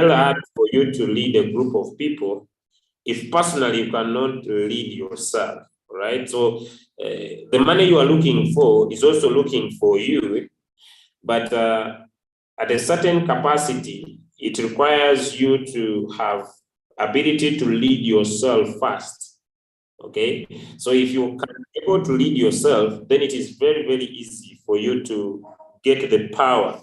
very hard for you to lead a group of people if personally you cannot lead yourself, right? So the money you are looking for is also looking for you, but at a certain capacity, it requires you to have ability to lead yourself first. Okay, so if you can be able to lead yourself, then it is very, very easy for you to get the power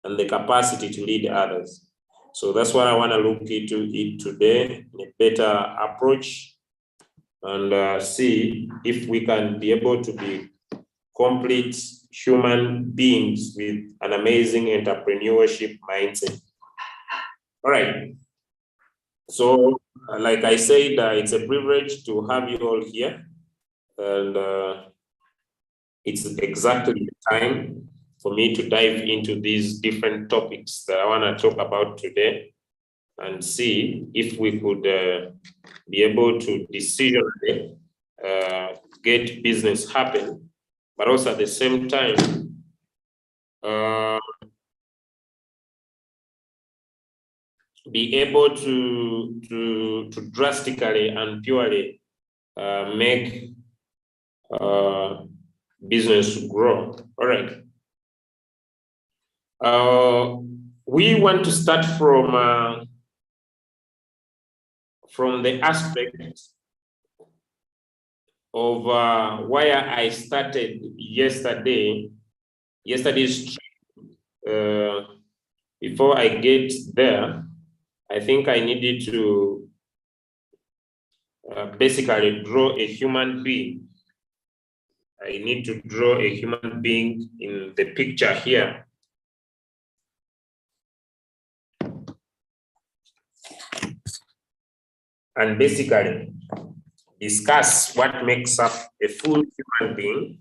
and the capacity to lead others. So that's what I want to look into it today, a better approach, and see if we can be able to be complete human beings with an amazing entrepreneurship mindset. All right. So, like I said, it's a privilege to have you all here, and it's exactly the time for me to dive into these different topics that I want to talk about today and see if we could be able to decisionally get business happen, but also at the same time, be able to drastically and purely make business grow. All right. We want to start from the aspect of where I started yesterday's before I get there, I think I needed to basically draw a human being. I need to draw a human being in the picture here. And basically discuss what makes up a full human being.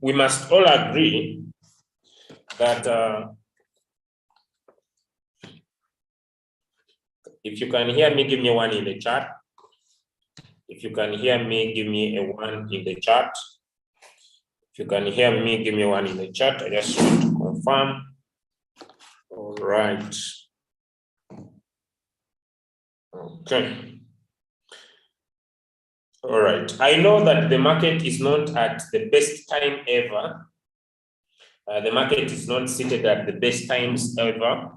We must all agree that if you can hear me, give me one in the chat. If you can hear me, give me a one in the chat. If you can hear me, give me one in the chat. I just want to confirm. All right. Okay. All right. I know that the market is not at the best time ever. The market is not seated at the best times ever.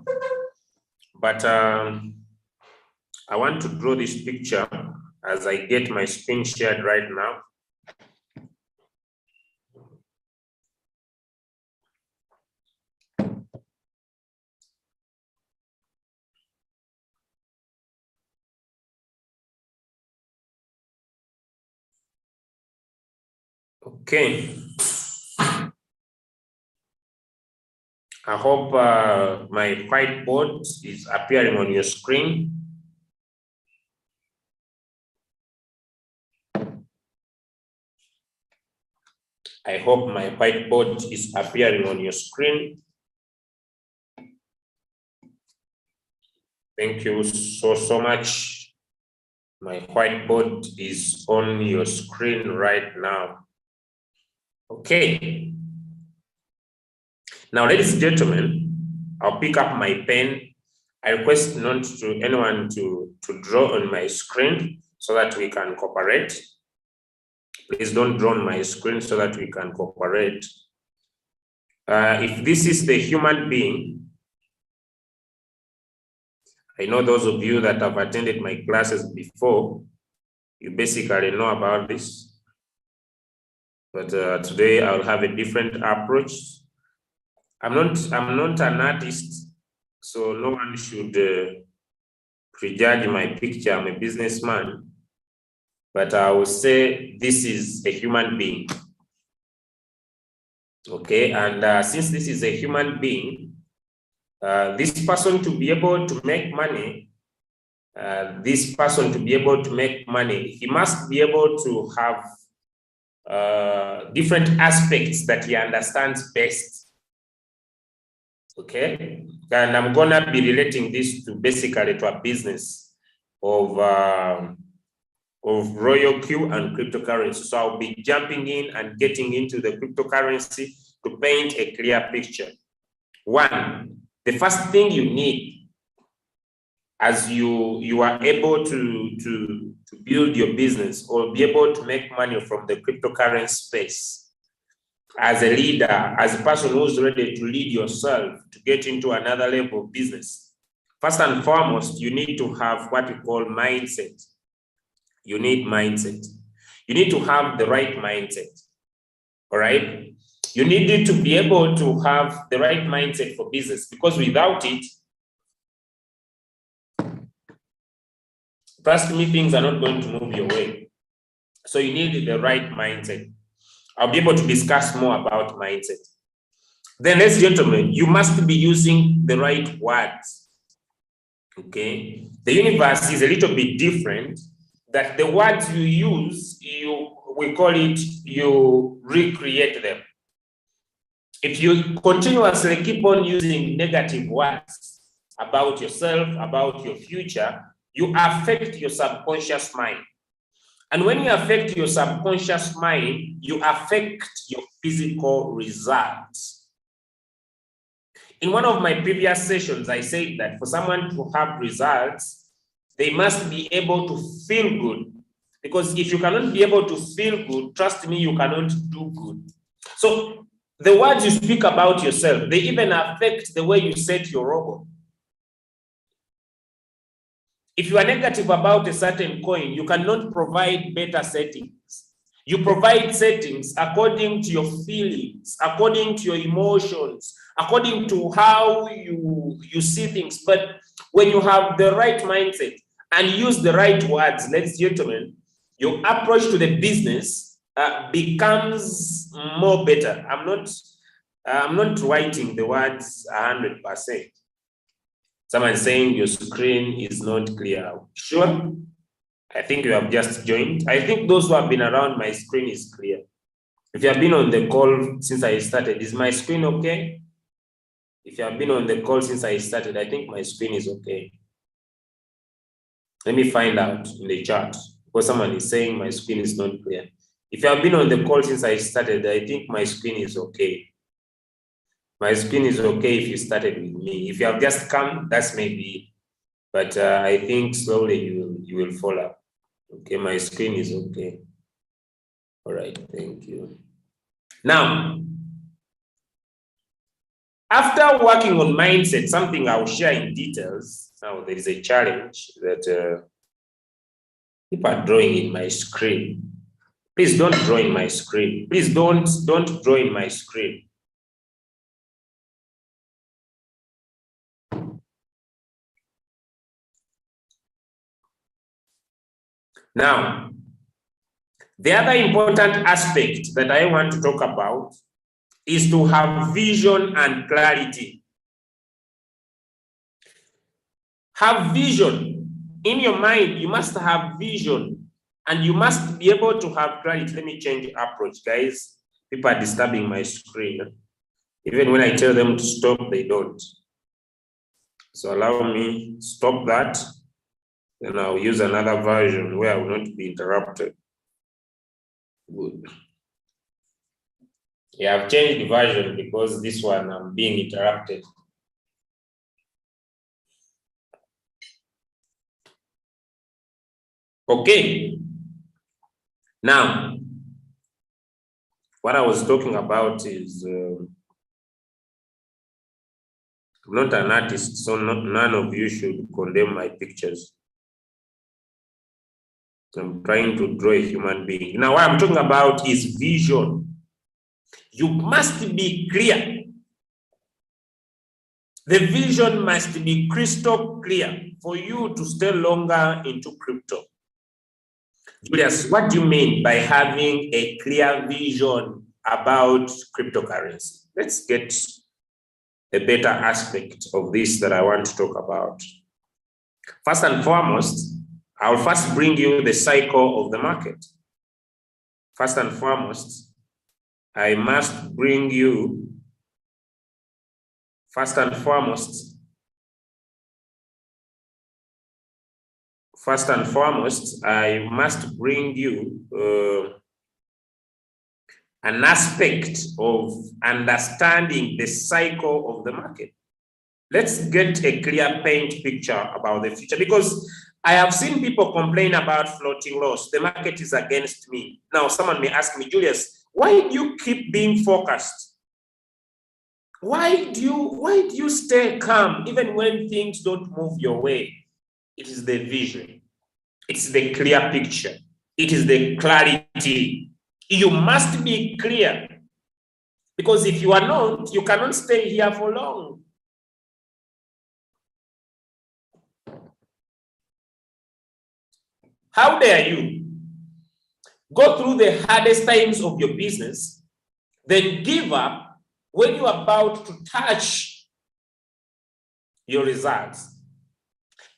But I want to draw this picture as I get my screen shared right now. Okay. I hope my whiteboard is appearing on your screen. I hope my whiteboard is appearing on your screen. Thank you so much. My whiteboard is on your screen right now. Okay. Now, ladies and gentlemen, I'll pick up my pen. I request not to anyone to draw on my screen so that we can cooperate. Please don't draw on my screen so that we can cooperate. If this is the human being, I know those of you that have attended my classes before, you basically know about this. But today I'll have a different approach. I'm not an artist, so no one should prejudge my picture. I'm a businessman, but I will say this is a human being. Okay, and since this is a human being, this person to be able to make money, he must be able to have different aspects that he understands best. Okay, and I'm gonna be relating this to basically to a business of Royalq and cryptocurrency. So I'll be jumping in and getting into the cryptocurrency to paint a clear picture. One, the first thing you need as you are able to build your business or be able to make money from the cryptocurrency space as a leader, as a person who's ready to lead yourself to get into another level of business, first and foremost, you need to have what we call mindset. You need mindset. You need to have the right mindset. All right? You need to be able to have the right mindset for business, because without it, trust me, things are not going to move your way. So you need the right mindset. I'll be able to discuss more about mindset. Then, ladies and gentlemen, you must be using the right words. Okay? The universe is a little bit different, that the words you use, we call it, you recreate them. If you continuously keep on using negative words about yourself, about your future, you affect your subconscious mind. And when you affect your subconscious mind, you affect your physical results. In one of my previous sessions, I said that for someone to have results, they must be able to feel good. Because if you cannot be able to feel good, trust me, you cannot do good. So the words you speak about yourself, they even affect the way you set your robot. If you are negative about a certain coin, you cannot provide better settings. You provide settings according to your feelings, according to your emotions, according to how you see things. But when you have the right mindset and use the right words, ladies and gentlemen, your approach to the business becomes more better. I'm not writing the words 100%. Someone saying your screen is not clear. Sure? I think you have just joined. I think those who have been around, my screen is clear. If you have been on the call since I started, is my screen okay? If you have been on the call since I started, I think my screen is okay. Let me find out in the chat, because someone is saying my screen is not clear. If you have been on the call since I started, I think my screen is okay. My screen is okay if you started with me. If you have just come, that's maybe, but I think slowly you will follow. Okay, my screen is okay. All right, thank you. Now, after working on mindset, something I'll share in details. Now, there is a challenge that people are drawing in my screen. Please don't draw in my screen. Please don't draw in my screen. Now, the other important aspect that I want to talk about is to have vision and clarity. Have vision. In your mind, you must have vision and you must be able to have clarity. Let me change approach, guys. People are disturbing my screen. Even when I tell them to stop, they don't. So allow me stop that. Then I'll use another version where I will not be interrupted. Good. Yeah, I've changed the version because this one I'm being interrupted. Okay. Now, what I was talking about is I'm not an artist, so none of you should condemn my pictures. I'm trying to draw a human being. Now, what I'm talking about is vision. You must be clear. The vision must be crystal clear for you to stay longer into crypto. Julius, what do you mean by having a clear vision about cryptocurrency? Let's get a better aspect of this that I want to talk about. First and foremost, I'll first bring you the cycle of the market. First and foremost, I must bring you, I must bring you an aspect of understanding the cycle of the market. Let's get a clear paint picture about the future, because I have seen people complain about floating loss. The market is against me. Now, someone may ask me, Julius, why do you keep being focused? Why do you stay calm even when things don't move your way? It is the vision. It's the clear picture. It is the clarity. You must be clear, because if you are not, you cannot stay here for long. How dare you go through the hardest times of your business, then give up when you are about to touch your results?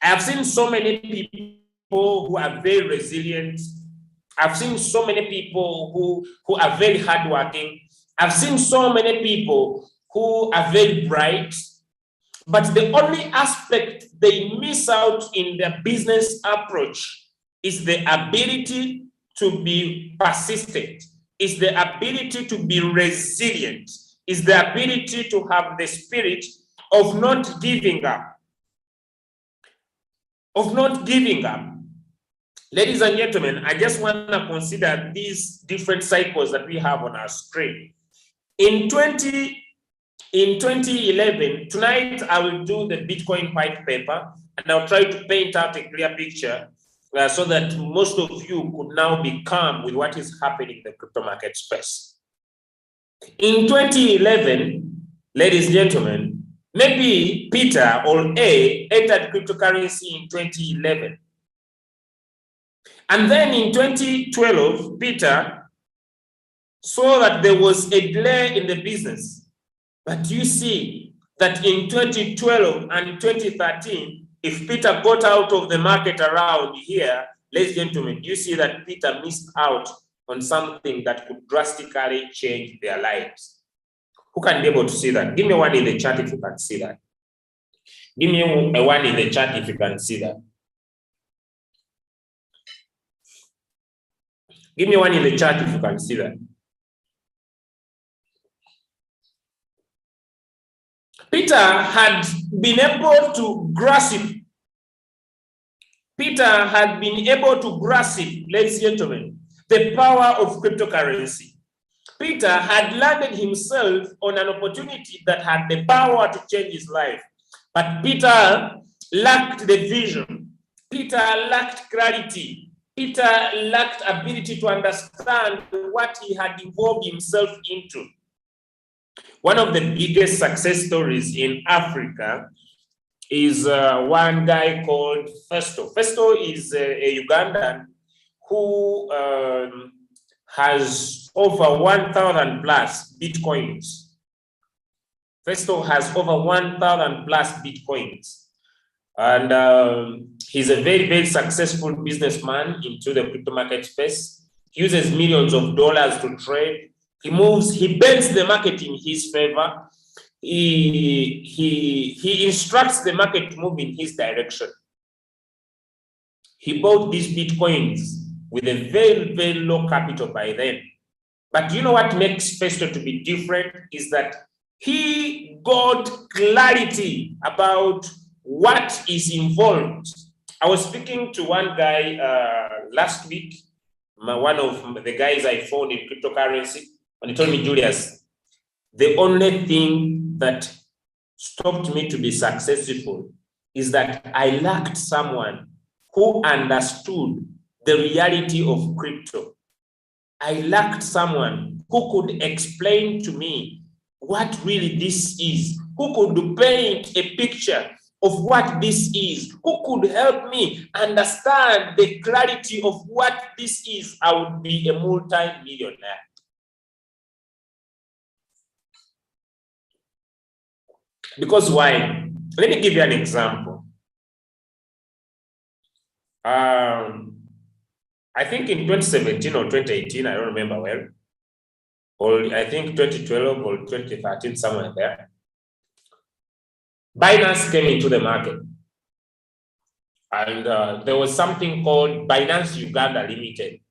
I have seen so many people who are very resilient. I've seen so many people who are very hardworking. I've seen so many people who are very bright, but the only aspect they miss out in their business approach is the ability to be persistent, is the ability to be resilient, is the ability to have the spirit of not giving up. Ladies and gentlemen, I just want to consider these different cycles that we have on our screen. In 2011, tonight I will do the Bitcoin white paper, and I'll try to paint out a clear picture so that most of you could now be calm with what is happening in the crypto market space. In 2011, ladies and gentlemen, maybe Peter or A entered cryptocurrency in 2011. And then in 2012, Peter saw that there was a delay in the business. But you see that in 2012 and 2013, if Peter got out of the market around here, ladies and gentlemen, you see that Peter missed out on something that could drastically change their lives. Who can be able to see that? Give me one in the chat if you can see that. Give me a one in the chat if you can see that. Give me one in the chat if you can see that. Peter had been able to grasp. Ladies and gentlemen, the power of cryptocurrency. Peter had landed himself on an opportunity that had the power to change his life. But Peter lacked the vision. Peter lacked clarity. Peter lacked ability to understand what he had involved himself into. One of the biggest success stories in Africa is one guy called Festo. Festo is a Ugandan who has over 1,000 plus Bitcoins. Festo has over 1,000 plus Bitcoins. And he's a very, very successful businessman into the crypto market space. He uses millions of dollars to trade. He bends the market in his favor. He instructs the market to move in his direction. He bought these Bitcoins with a very, very low capital by then. But you know what makes Festo to be different is that he got clarity about what is involved. I was speaking to one guy last week, one of the guys I found in cryptocurrency, and he told me, Julius, the only thing that stopped me to be successful is that I lacked someone who understood the reality of crypto. I lacked someone who could explain to me what really this is, who could paint a picture of what this is, who could help me understand the clarity of what this is. I would be a multi-millionaire. Because why? Let me give you an example. I think in 2017 or 2018, I don't remember well, or I think 2012 or 2013, somewhere there, Binance came into the market. And there was something called Binance Uganda Limited.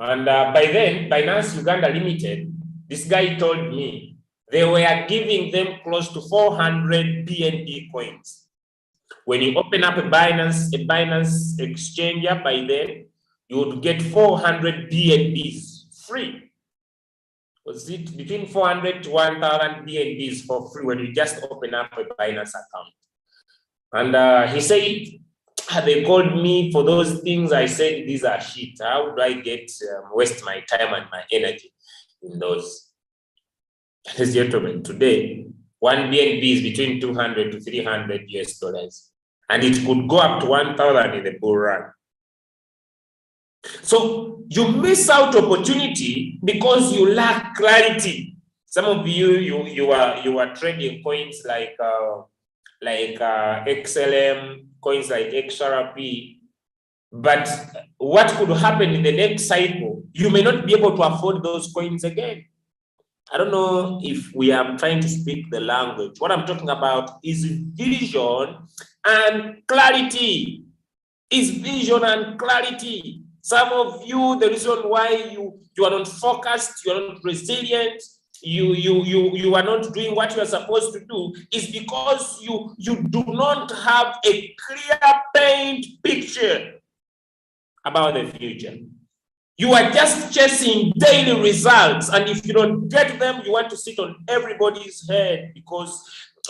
And by then, Binance Uganda Limited, this guy told me they were giving them close to 400 BNB coins. When you open up a Binance exchanger, by then, you would get 400 BNBs free. Was it between 400 to 1,000 BNBs for free when you just open up a Binance account? And he said, they called me for those things. I said, these are shit. How do I waste my time and my energy in those? Ladies and gentlemen, today, 1 BNB is between 200 to 300 US dollars. And it could go up to 1,000 in the bull run. So you miss out opportunity because you lack clarity. Some of you are trading coins like XLM, coins like XRP. But what could happen in the next cycle? You may not be able to afford those coins again. I don't know if we are trying to speak the language. What I'm talking about is vision and clarity. Is vision and clarity. Some of you, the reason why you are not focused, you are not resilient, you are not doing what you are supposed to do is because you do not have a clear paint picture about the future. You are just chasing daily results, and if you don't get them, you want to sit on everybody's head because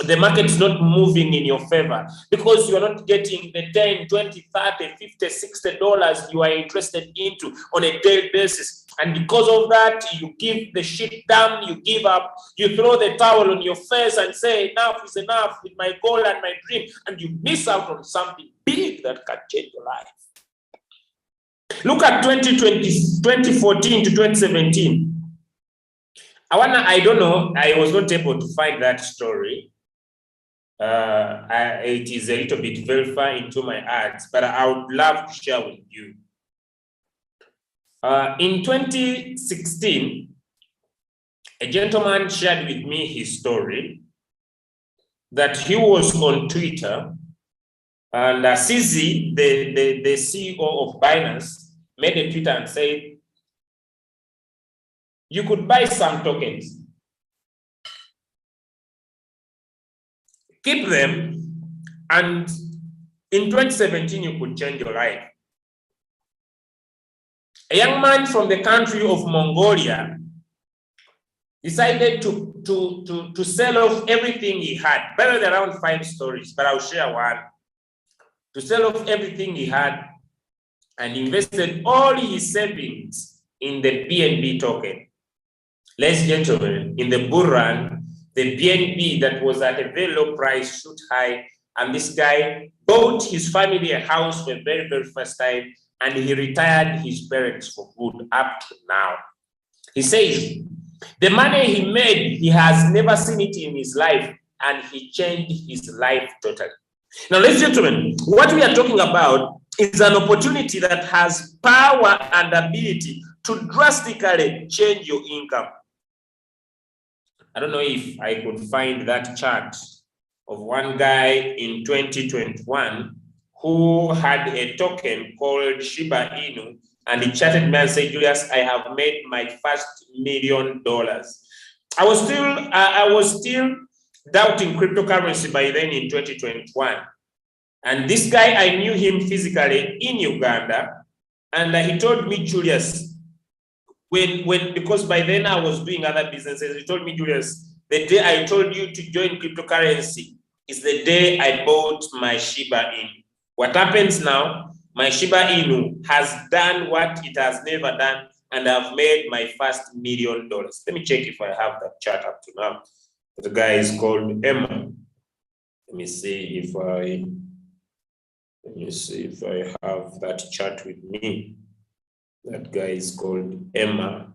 the market is not moving in your favor, because you are not getting the 10, 20, 30, 50, $60 you are interested into on a daily basis. And because of that, you give the shit down, you give up, you throw the towel on your face and say, enough is enough with my goal and my dream, and you miss out on something big that can change your life. Look at 2014 to 2017. I don't know, I was not able to find that story. It is a little bit very far into my ads, but I would love to share with you. In 2016, a gentleman shared with me his story that he was on Twitter, and CZ, the CEO of Binance, made a tweet and said, you could buy some tokens, keep them, and in 2017, you could change your life. A young man from the country of Mongolia decided to sell off everything he had. By the way, around 5 stories, but I'll share one. To sell off everything he had and invested all his savings in the BNB token. Ladies and gentlemen, in the bull run, the BNB that was at a very low price shoot high, and this guy bought his family a house for the very, very first time, and he retired his parents for good up to now. He says, the money he made, he has never seen it in his life, and he changed his life totally. Now, ladies and gentlemen, what we are talking about is an opportunity that has power and ability to drastically change your income. I don't know if I could find that chart of one guy in 2021 who had a token called Shiba Inu, and he chatted me and said, Julius, I have made my first $1 million. I was still doubting cryptocurrency by then in 2021. And this guy, I knew him physically in Uganda, and he told me, Julius, because by then I was doing other businesses, he told me, Julius, the day I told you to join cryptocurrency is the day I bought my Shiba Inu. What happens now? My Shiba Inu has done what it has never done, and I've made my first $1 million. Let me check if I have that chart up to now. The guy is called Emma. Let me see if I have that chart with me. That guy is called Emma.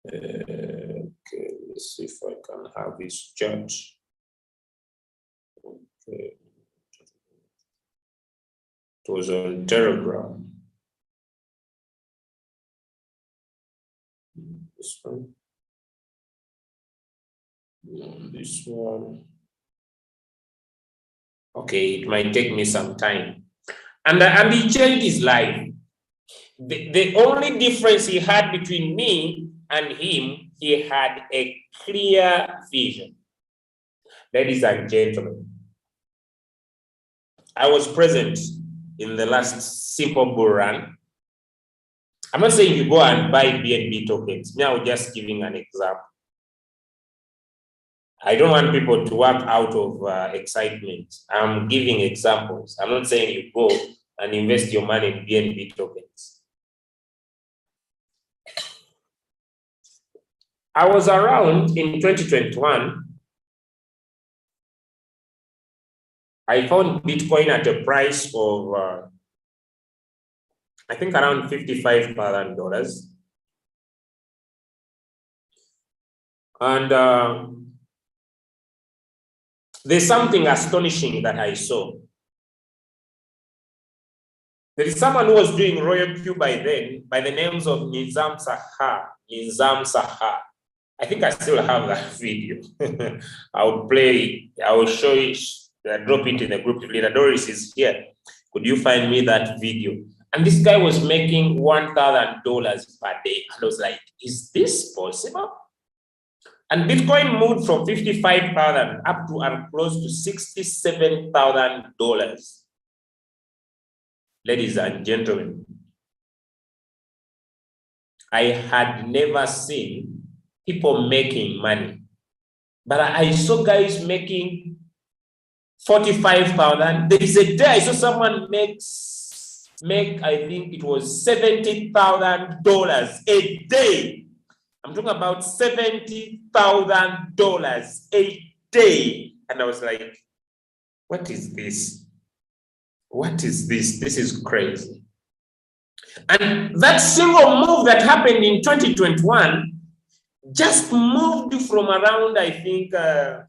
Okay, let's see if I can have his chart. Okay. It was on Telegram. This one. This one. Okay, it might take me some time. And he changed his life. The only difference he had between me and him, he had a clear vision. Ladies and gentlemen, I was present in the last simple bull run. I'm not saying you go and buy BNB tokens. Me, I was just giving an example. I don't want people to work out of excitement. I'm giving examples. I'm not saying you go and invest your money in BNB tokens. I was around in 2021. I found Bitcoin at a price of, I think around $55,000. And there's something astonishing that I saw. There is someone who was doing Royalq by then, by the names of Nizam Sahar. I think I still have that video. I will play it. I will show it, drop it in the group. Leader Doris is here. Could you find me that video? And this guy was making $1,000 per day. And I was like, is this possible? And Bitcoin moved from 55,000 up to close to $67,000. Ladies and gentlemen, I had never seen people making money, but I saw guys making 45,000. There is a day I saw someone make I think it was $70,000 a day. I'm talking about $70,000 a day. And I was like, what is this? What is this? This is crazy. And that single move that happened in 2021 just moved from around, I think, I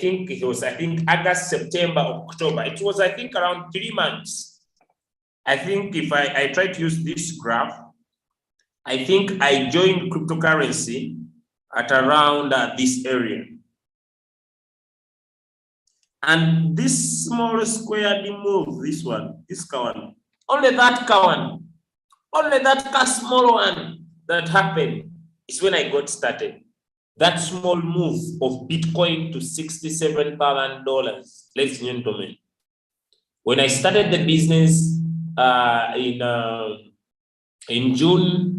think it was, August, September, October. It was, I think, around 3 months. I think if I try to use this graph, I think I joined cryptocurrency at around this area. And this small square move, this one, this one, only that one, only that small one that happened is when I got started. That small move of Bitcoin to $67,000, ladies and gentlemen. When I started the business in June,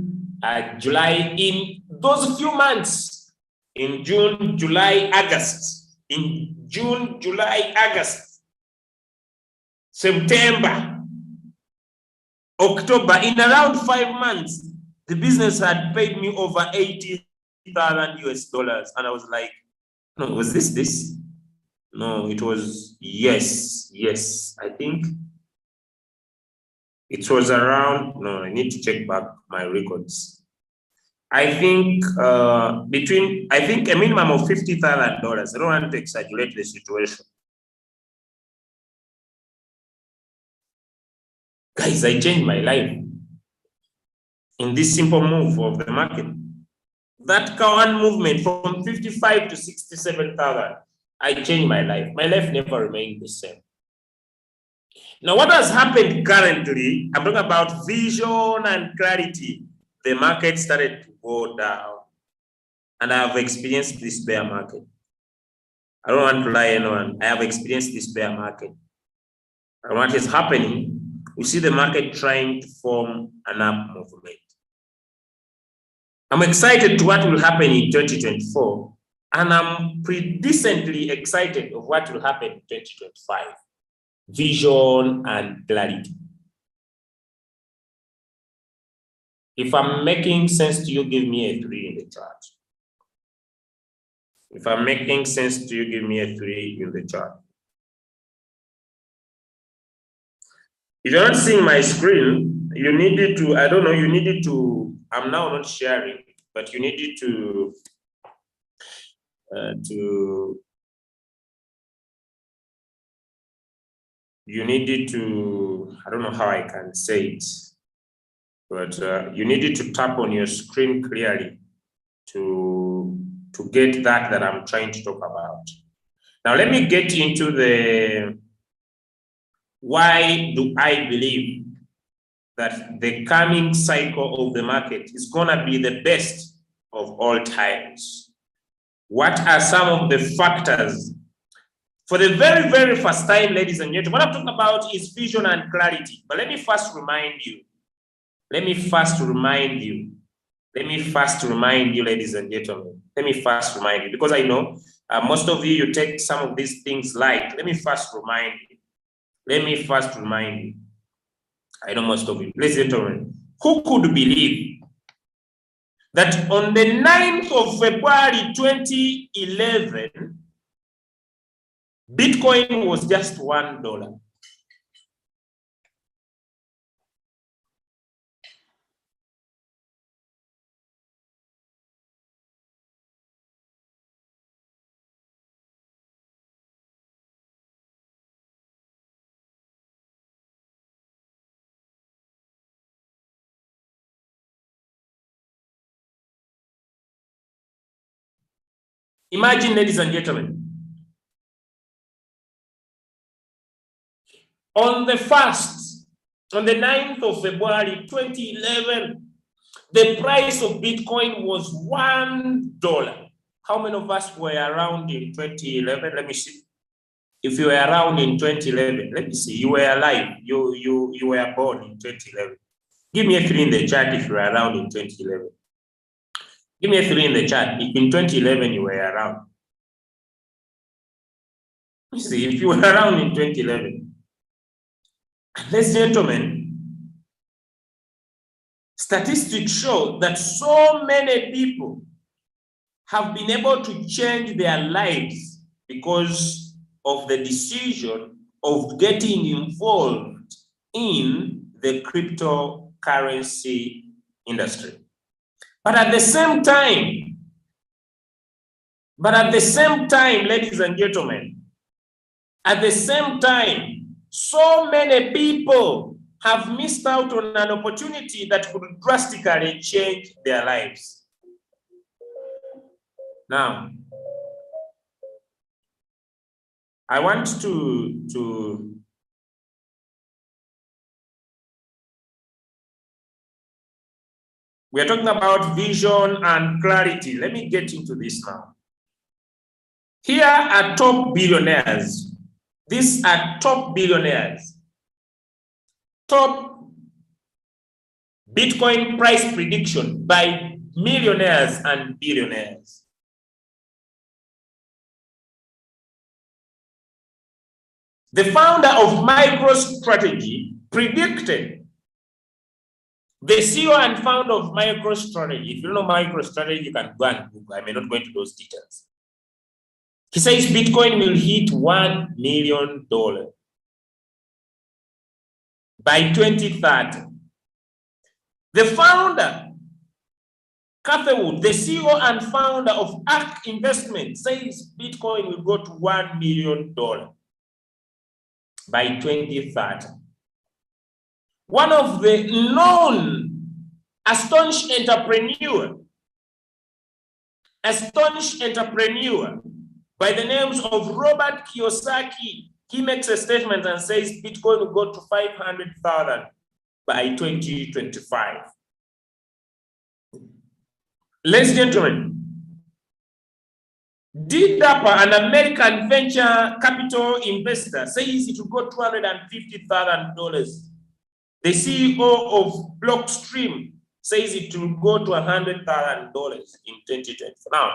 July, in those few months, in June, July, August, in June, July, August, September, October, in around 5 months, the business had paid me over 80,000 US dollars. And I was like, no, was this? No, it was, yes. I think it was around, no, I need to check back my records. I think a minimum of $50,000. I don't want to exaggerate the situation. Guys, I changed my life in this simple move of the market. That one movement from 55 to 67,000, I changed my life. My life never remained the same. Now, what has happened currently, I'm talking about vision and clarity. The market started to go down, and I have experienced this bear market. I don't want to lie anyone. I have experienced this bear market. And what is happening, we see the market trying to form an up movement. I'm excited to what will happen in 2024, and I'm pretty decently excited of what will happen in 2025. Vision and clarity. If I'm making sense to you, give me a 3 in the chart. If I'm making sense to you, give me a 3 in the chart. If you're not seeing my screen, you needed to, I don't know, you needed to, I'm now not sharing, but you needed to you needed to, I don't know how I can say it, but you needed to tap on your screen clearly to get that I'm trying to talk about. Now, let me get into the why do I believe that the coming cycle of the market is gonna be the best of all times. What are some of the factors? For the very, very first time, ladies and gentlemen, what I'm talking about is vision and clarity. But let me first remind you, ladies and gentlemen, because I know most of you take some of these things light. Let me first remind you. I know most of you. Ladies and gentlemen, who could believe that on the 9th of February 2011, Bitcoin was just $1? Imagine, ladies and gentlemen, on the 9th of February 2011, the price of Bitcoin was $1. How many of us were around in 2011? Let me see. If you were around in 2011, let me see. You were alive. You were born in 2011. Give me a 3 in the chat if you were around in 2011. Give me a 3 in the chat if in 2011 you were around. You see, if you were around in 2011. Ladies and gentlemen, statistics show that so many people have been able to change their lives because of the decision of getting involved in the cryptocurrency industry. But at the same time, ladies and gentlemen, so many people have missed out on an opportunity that could drastically change their lives. Now, I want we are talking about vision and clarity. Let me get into this now. Here are top billionaires. These are top billionaires. Top Bitcoin price prediction by millionaires and billionaires. The founder of MicroStrategy predicted, the CEO and founder of MicroStrategy, if you don't know MicroStrategy, you can go and Google. I may not go into those details. He says Bitcoin will hit $1 million by 2030. The founder, Catherwood, the CEO and founder of ARK Investment, says Bitcoin will go to $1 million by 2030. One of the known astonished entrepreneur by the names of Robert Kiyosaki, he makes a statement and says Bitcoin will go to 500,000 by 2025. Ladies and gentlemen, D. Dapper, an American venture capital investor, says it will go $250,000. The CEO of Blockstream says it will go to $100,000 in 2020. Now,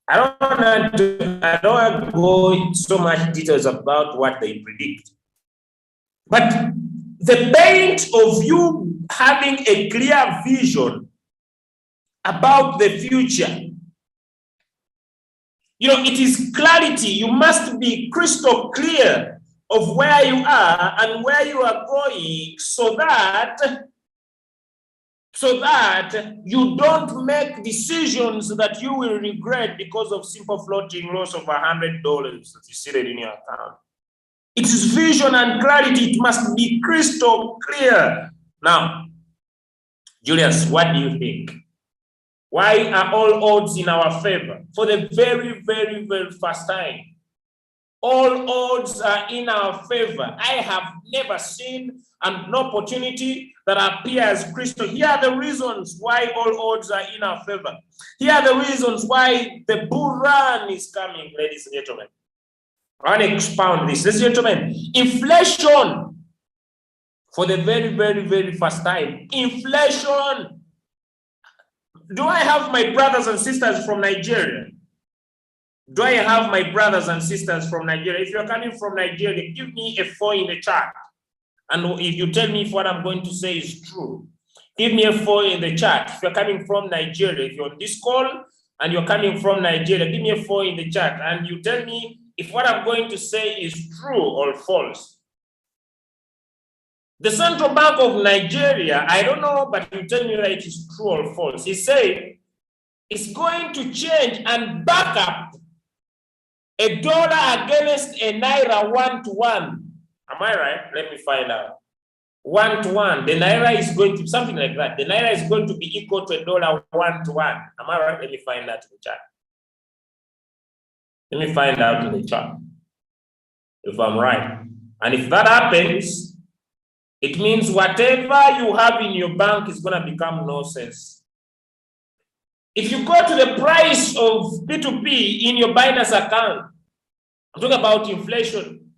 I don't want to go into so much details about what they predict, but the point of you having a clear vision about the future, it is clarity. You must be crystal clear of where you are and where you are going, so that you don't make decisions that you will regret because of simple floating loss of $100 that you see in your account. It is vision and clarity. It must be crystal clear. Now, Julius, what do you think? Why are all odds in our favor? For the very, very, very first time, all odds are in our favor. I have never seen and no opportunity that appears crystal. Here are the reasons why all odds are in our favor. Here are the reasons why the bull run is coming, ladies and gentlemen. I want to expound this. Ladies and gentlemen, inflation, for the very, very, very first time, inflation. Do I have my brothers and sisters from Nigeria? Do I have my brothers and sisters from Nigeria? If you're coming from Nigeria, give me a 4 in the chat. And if you tell me if what I'm going to say is true, give me a 4 in the chat. If you're coming from Nigeria, if you're on this call and you're coming from Nigeria, give me a 4 in the chat. And you tell me if what I'm going to say is true or false. The Central Bank of Nigeria, I don't know, but you tell me that it is true or false. He said it's going to change and back up a dollar against a naira 1-to-1. Am I right? Let me find out. 1-to-1. The naira is going to something like that. The naira is going to be equal to a dollar 1-to-1. Am I right? Let me find that in the chat. Let me find out in the chat if I'm right. And if that happens, it means whatever you have in your bank is going to become nonsense. If you go to the price of P2P in your Binance account, I'm talking about inflation.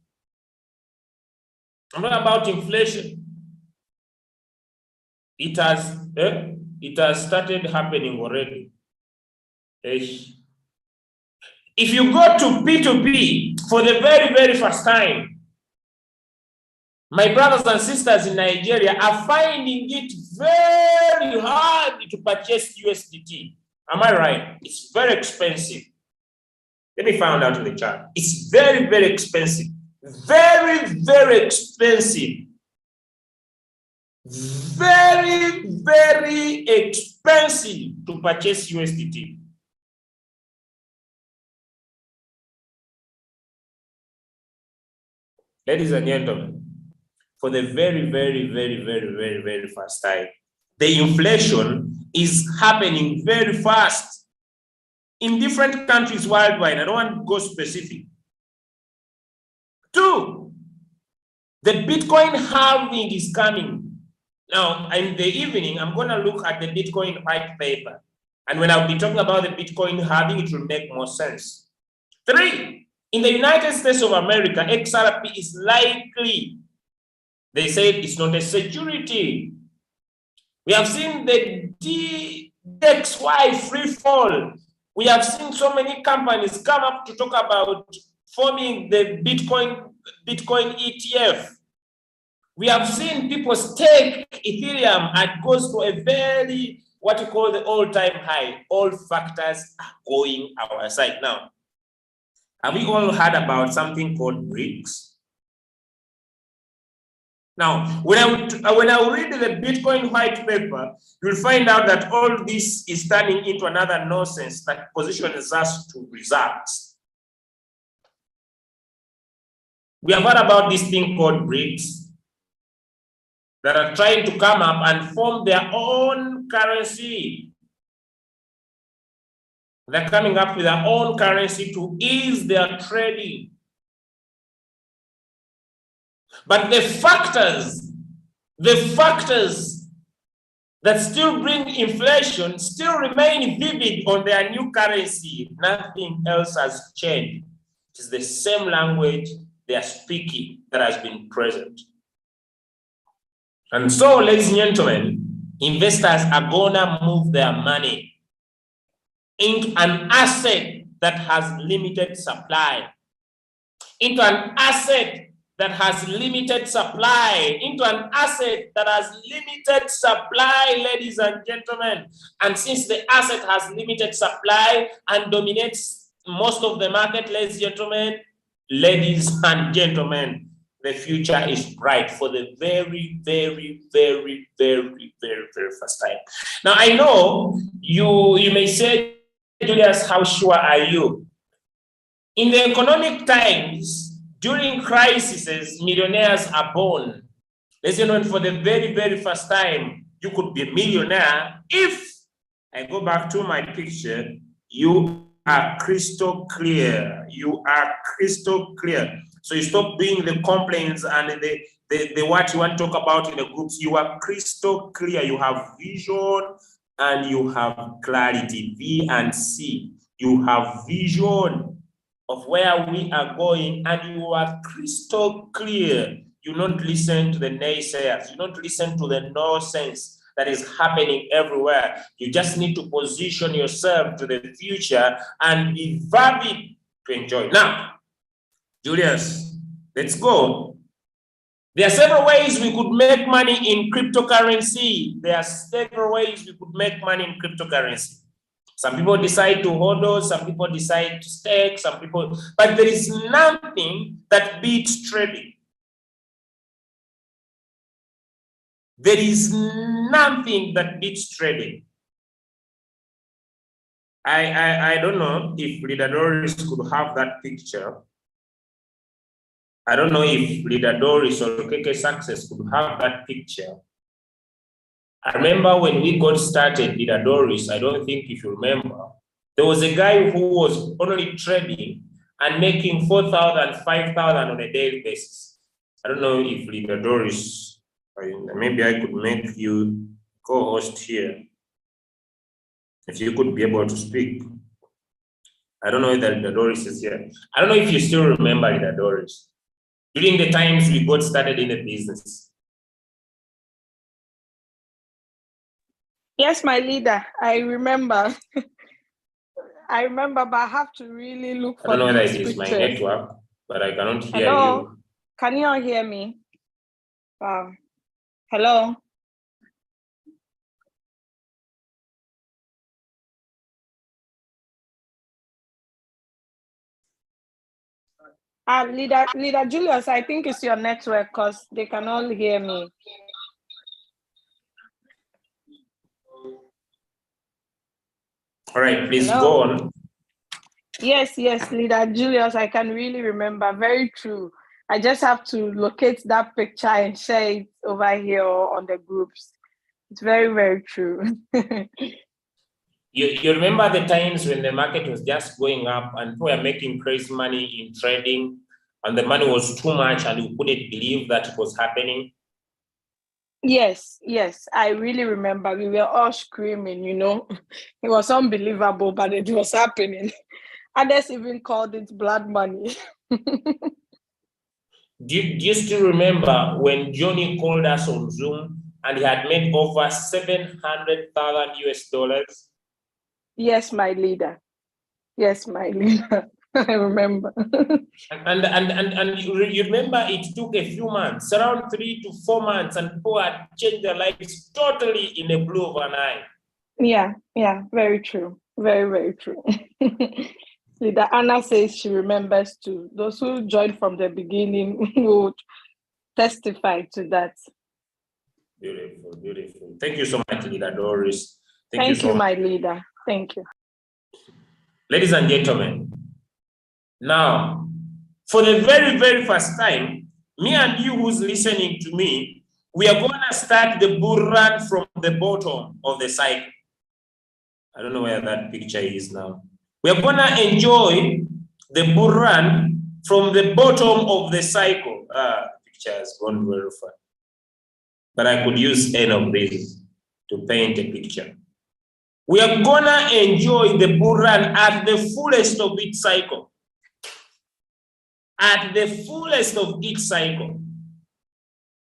I'm talking about inflation. It has started happening already. If you go to P2P for the very, very first time, my brothers and sisters in Nigeria are finding it very hard to purchase USDT. Am I right? It's very expensive. Let me find out in the chat. It's very, very expensive. Very, very expensive. Very, very expensive to purchase USDT. Ladies and gentlemen, for the very, very, very, very, very, very first time, the inflation is happening very fast in different countries worldwide. I don't want to go specific. 2, the Bitcoin halving is coming. Now, in the evening, I'm going to look at the Bitcoin white paper. And when I'll be talking about the Bitcoin halving, it will make more sense. 3, in the United States of America, XRP is likely. They said it's not a security. We have seen the DXY free fall. We have seen so many companies come up to talk about forming the Bitcoin ETF. We have seen people stake Ethereum and goes to a very, what you call the all-time high. All factors are going our side. Now, have we all heard about something called BRICS? Now, when I read the Bitcoin white paper, you'll find out that all this is turning into another nonsense that positions us to results. We have heard about this thing called BRICS that are trying to come up and form their own currency. They're coming up with their own currency to ease their trading. But the factors that still bring inflation still remain vivid on their new currency. Nothing else has changed. It is the same language they are speaking that has been present. And so, ladies and gentlemen, investors are gonna move their money into an asset that has limited supply, into an asset that has limited supply, into an asset that has limited supply, ladies and gentlemen. And since the asset has limited supply and dominates most of the market, ladies and gentlemen, the future is bright for the very, very, very, very, very, very first time. Now, I know you may say, Julius, how sure are you? In the economic times, during crises, millionaires are born. Ladies and gentlemen, for the very, very first time, you could be a millionaire if, I go back to my picture, you are crystal clear. You are crystal clear. So you stop doing the complaints and what you want to talk about in the groups, you are crystal clear. You have vision and you have clarity. V and C. You have vision of where we are going and you are crystal clear. You don't listen to the naysayers. You don't listen to the nonsense that is happening everywhere. You just need to position yourself to the future and be vivid to enjoy. Now, Julius, let's go. There are several ways we could make money in cryptocurrency. There are several ways we could make money in cryptocurrency. Some people decide to hodl, some people decide to stake, some people, but there is nothing that beats trading. There is nothing that beats trading. I don't know if Leader Doris could have that picture. I don't know if Leader Doris or KK Success could have that picture. I remember when we got started, Leader Doris, I don't think if you remember, there was a guy who was only trading and making 4,000, 5,000 on a daily basis. I don't know if Leader Doris, maybe I could make you co-host here. If you could be able to speak. I don't know if Leader Doris is here. I don't know if you still remember Leader Doris. During the times we got started in the business. Yes, my leader, I remember. I remember, but I have to really look for. I don't know whether it is my network, but I cannot hear you. Can you all hear me? Wow. Hello. Leader Julius, I think it's your network because they can all hear me. All right, please go on. Yes, Leader Julius, I can really remember. Very true. I just have to locate that picture and share it over here on the groups. It's very, very true. You remember the times when the market was just going up and we were making crazy money in trading and the money was too much and you couldn't believe that it was happening? Yes, I really remember. We were all screaming, you know. It was unbelievable, but it was happening. Others even called it blood money. Do you still remember when Johnny called us on Zoom and he had made over 700,000 US dollars? Yes, my leader. I remember. and you remember it took a few months, around 3 to 4 months, and people had changed their lives totally in a blue of an eye. Yeah, very true. Very, very true. Leader Anna says she remembers too. Those who joined from the beginning would testify to that. Beautiful. Thank you so much, Leader Doris. Thank you, my leader. Thank you. Ladies and gentlemen, now, for the very, very first time, me and you who's listening to me, we are going to start the bull run from the bottom of the cycle. I don't know where that picture is now. We are going to enjoy the bull run from the bottom of the cycle. The picture has gone very far. But I could use any of these to paint a picture. We are going to enjoy the bull run at the fullest of its cycle. At the fullest of each cycle,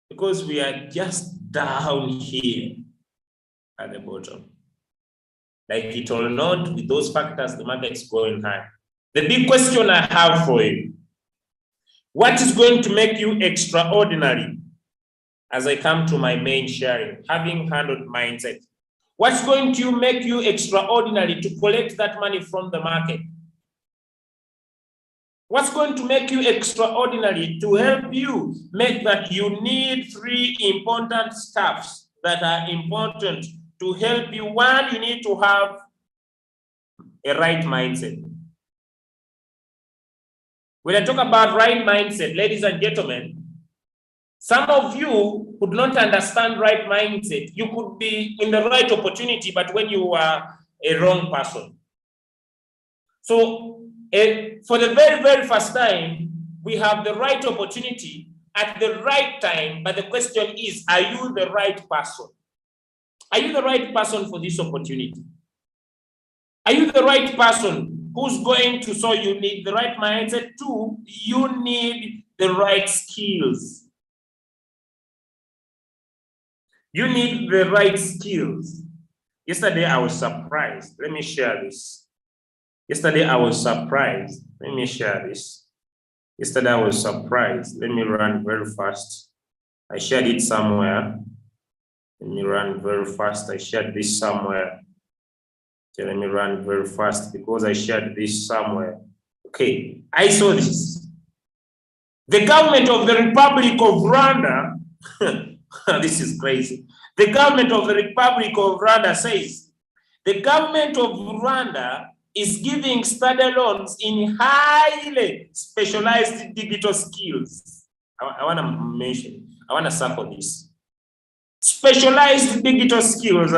because we are just down here at the bottom. Like it or not, with those factors, the market's going high. The big question I have for you, what is going to make you extraordinary as I come to my main sharing, having handled mindset? What's going to make you extraordinary to collect that money from the market? What's going to make you extraordinary to help you make that? You need 3 important stuffs that are important to help you. One, you need to have a right mindset. When I talk about right mindset, ladies and gentlemen, some of you could not understand right mindset. You could be in the right opportunity, but when you are a wrong person. So, for the very, very first time, we have the right opportunity, at the right time, but the question is, are you the right person? Are you the right person for this opportunity? Are you the right person who's going to, so you need the right mindset too, you need the right skills. You need the right skills. Yesterday I was surprised. Let me share this. Yesterday I was surprised. Let me share this. Yesterday I was surprised. Let me run very fast. I shared it somewhere. Let me run very fast. I shared this somewhere. Okay, let me run very fast because I shared this somewhere. Okay, I saw this. The government of the Republic of Rwanda, this is crazy. The government of the Republic of Rwanda says, the government of Rwanda is giving study loans in highly specialized digital skills. I want to mention, I want to circle this. Specialized digital skills,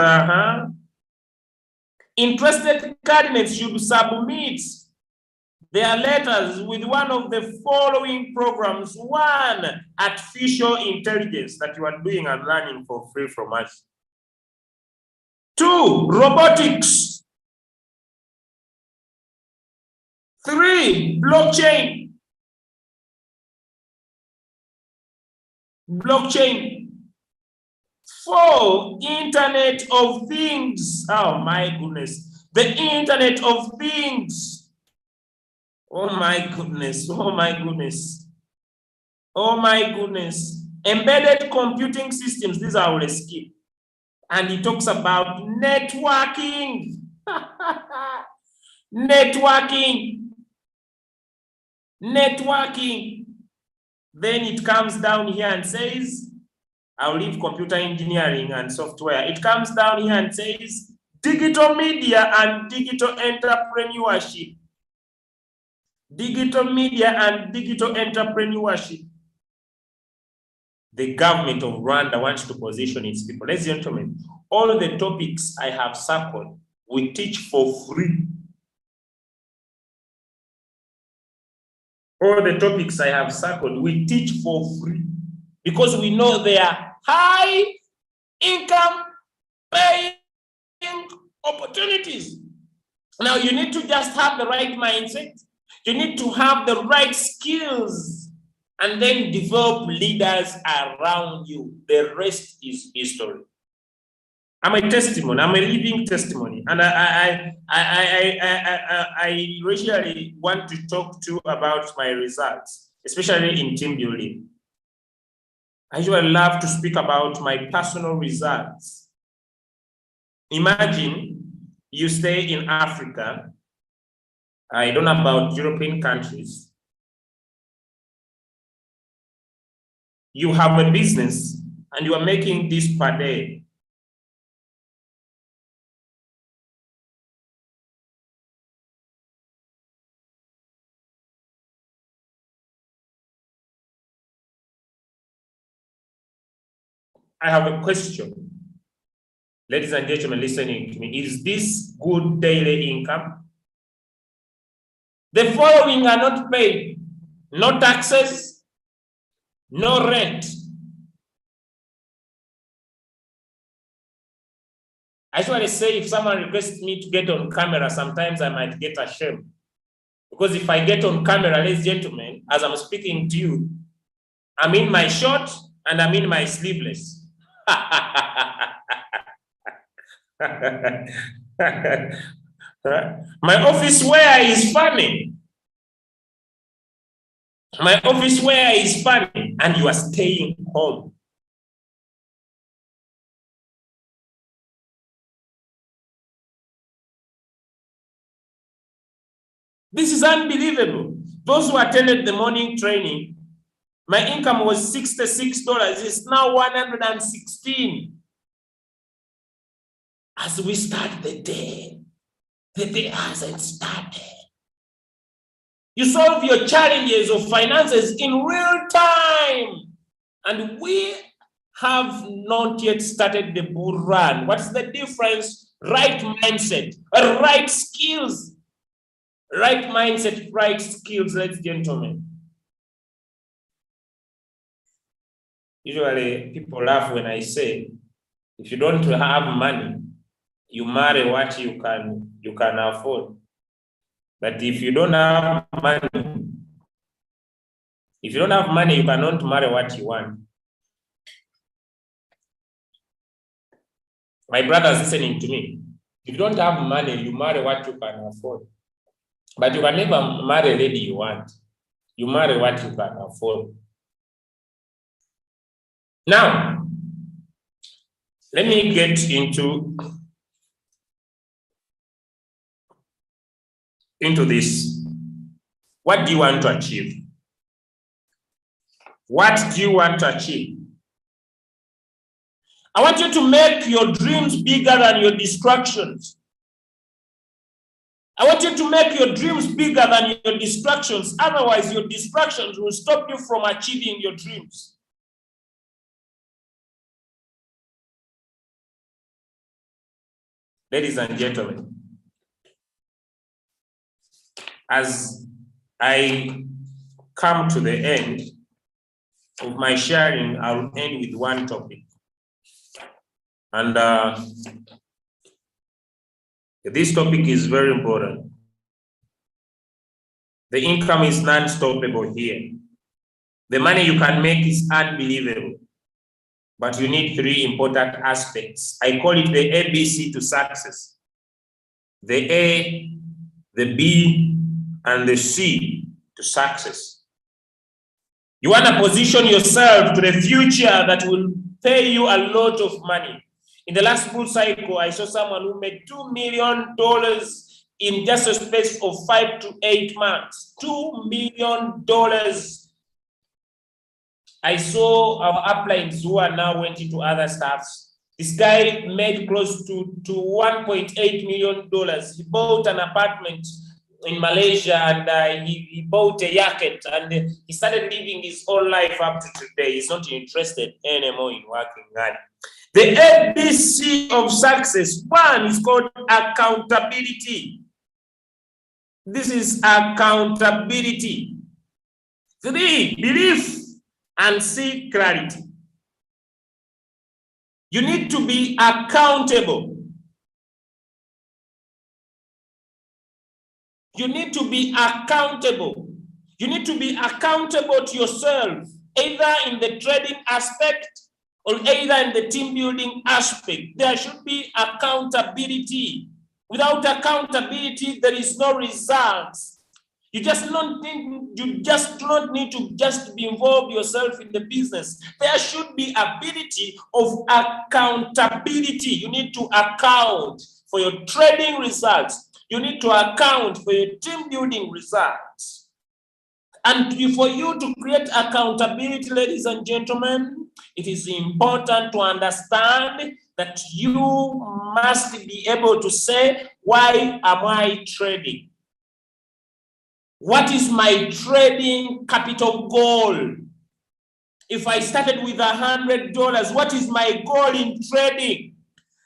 Interested candidates should submit their letters with one of the following programs. One, artificial intelligence that you are doing and learning for free from us. Two, robotics. Three, blockchain. Blockchain. Four, Internet of Things. Oh my goodness. The Internet of Things. Oh my goodness. Oh my goodness. Oh my goodness. Embedded computing systems. These are all skip. And he talks about networking. Networking. Networking. Then it comes down here and says, I'll leave computer engineering and software. It comes down here and says, digital media and digital entrepreneurship. Digital media and digital entrepreneurship. The government of Rwanda wants to position its people. Ladies and gentlemen, all the topics I have circled, we teach for free. All the topics I have circled, we teach for free. Because we know they are high income paying opportunities. Now you need to just have the right mindset. You need to have the right skills and then develop leaders around you. The rest is history. I'm a testimony. I'm a living testimony. And I really want to talk to you about my results, especially in team building. I usually love to speak about my personal results. Imagine you stay in Africa. I don't know about European countries. You have a business and you are making this per day. I have a question. Ladies and gentlemen listening to me, is this good daily income? The following are not paid. No taxes, no rent. I usually say if someone requests me to get on camera, sometimes I might get ashamed. Because if I get on camera, ladies and gentlemen, as I'm speaking to you, I'm in my short and I'm in my sleeveless. My office wear is funny. My office wear is funny, and you are staying home. This is unbelievable. Those who attended the morning training, my income was $66. It's now $116. As we start the day hasn't started. You solve your challenges of finances in real time. And we have not yet started the bull run. What's the difference? Right mindset, right skills. Right mindset, right skills, ladies and gentlemen. Usually people laugh when I say, if you don't have money, you marry what you can afford. But if you don't have money, you cannot marry what you want. My brothers listening to me, if you don't have money, you marry what you can afford. But you can never marry a lady you want. You marry what you can afford. Now, let me get into this. What do you want to achieve? What do you want to achieve? I want you to make your dreams bigger than your distractions. I want you to make your dreams bigger than your distractions. Otherwise, your distractions will stop you from achieving your dreams. Ladies and gentlemen, as I come to the end of my sharing, I'll end with one topic. And this topic is very important. The income is non-stoppable here. The money you can make is unbelievable. But you need three important aspects. I call it the ABC to success. The A, the B, and the C to success. You want to position yourself to the future that will pay you a lot of money. In the last bull cycle, I saw someone who made $2 million in just a space of 5 to 8 months. $2 million. I saw our uplines who are now went into other stuffs. This guy made close to $1.8 million. He bought an apartment in Malaysia and he bought a yacht and he started living his whole life up to today. He's not interested anymore in working hard. The ABC of success, one is called accountability. This is accountability. 3, belief, and C, clarity. You need to be accountable. You need to be accountable. You need to be accountable to yourself, either in the trading aspect or either in the team building aspect. There should be accountability. Without accountability, there is no results. You just don't need to just be involved yourself in the business. There should be ability of accountability. You need to account for your trading results. You need to account for your team building results. And for you to create accountability, ladies and gentlemen, it is important to understand that you must be able to say, why am I trading? What is my trading capital goal? If I started with $100, what is my goal in trading?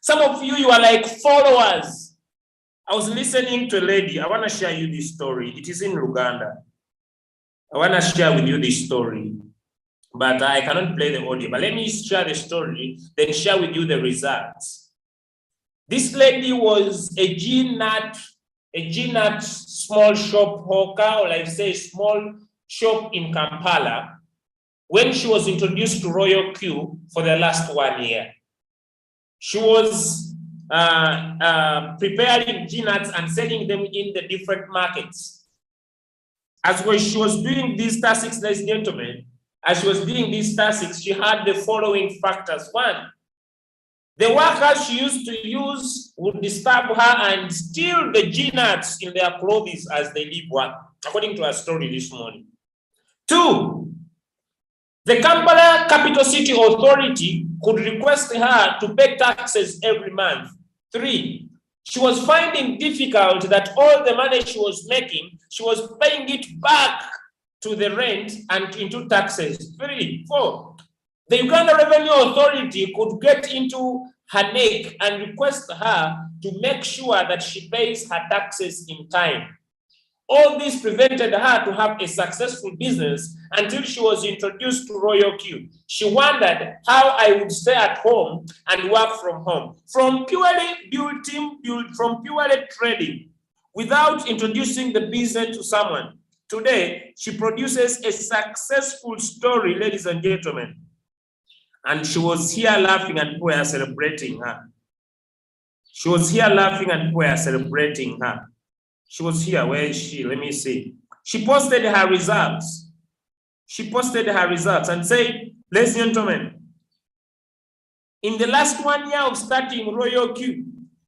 Some of you are like followers. I was listening to a lady. I want to share you this story. It is in Uganda. I want to share with you this story, but I cannot play the audio. But let me share the story, then share with you the results. This lady was a G-nut small shop hawker, or like say small shop in Kampala, when she was introduced to Royalq for the last 1 year. She was preparing G-nuts and selling them in the different markets. As she was doing these tasks, ladies and gentlemen, as she was doing these tasks, she had the following factors. One, the workers she used to use would disturb her and steal the G-nuts in their clothes as they leave work, according to her story this morning. 2, the Kampala Capital City Authority could request her to pay taxes every month. 3, she was finding difficult that all the money she was making, she was paying it back to the rent and into taxes. 3, 4, the Uganda Revenue Authority could get into her neck and request her to make sure that she pays her taxes in time. All this prevented her to have a successful business until she was introduced to Royalq. She wondered how I would stay at home and work from home. From purely trading, without introducing the business to someone. Today, she produces a successful story, ladies and gentlemen. And she was here laughing and we are celebrating her. She was here laughing and we are celebrating her. She was here. Where is she? Let me see. She posted her results. She posted her results and said, ladies and gentlemen, in the last 1 year of starting Royalq,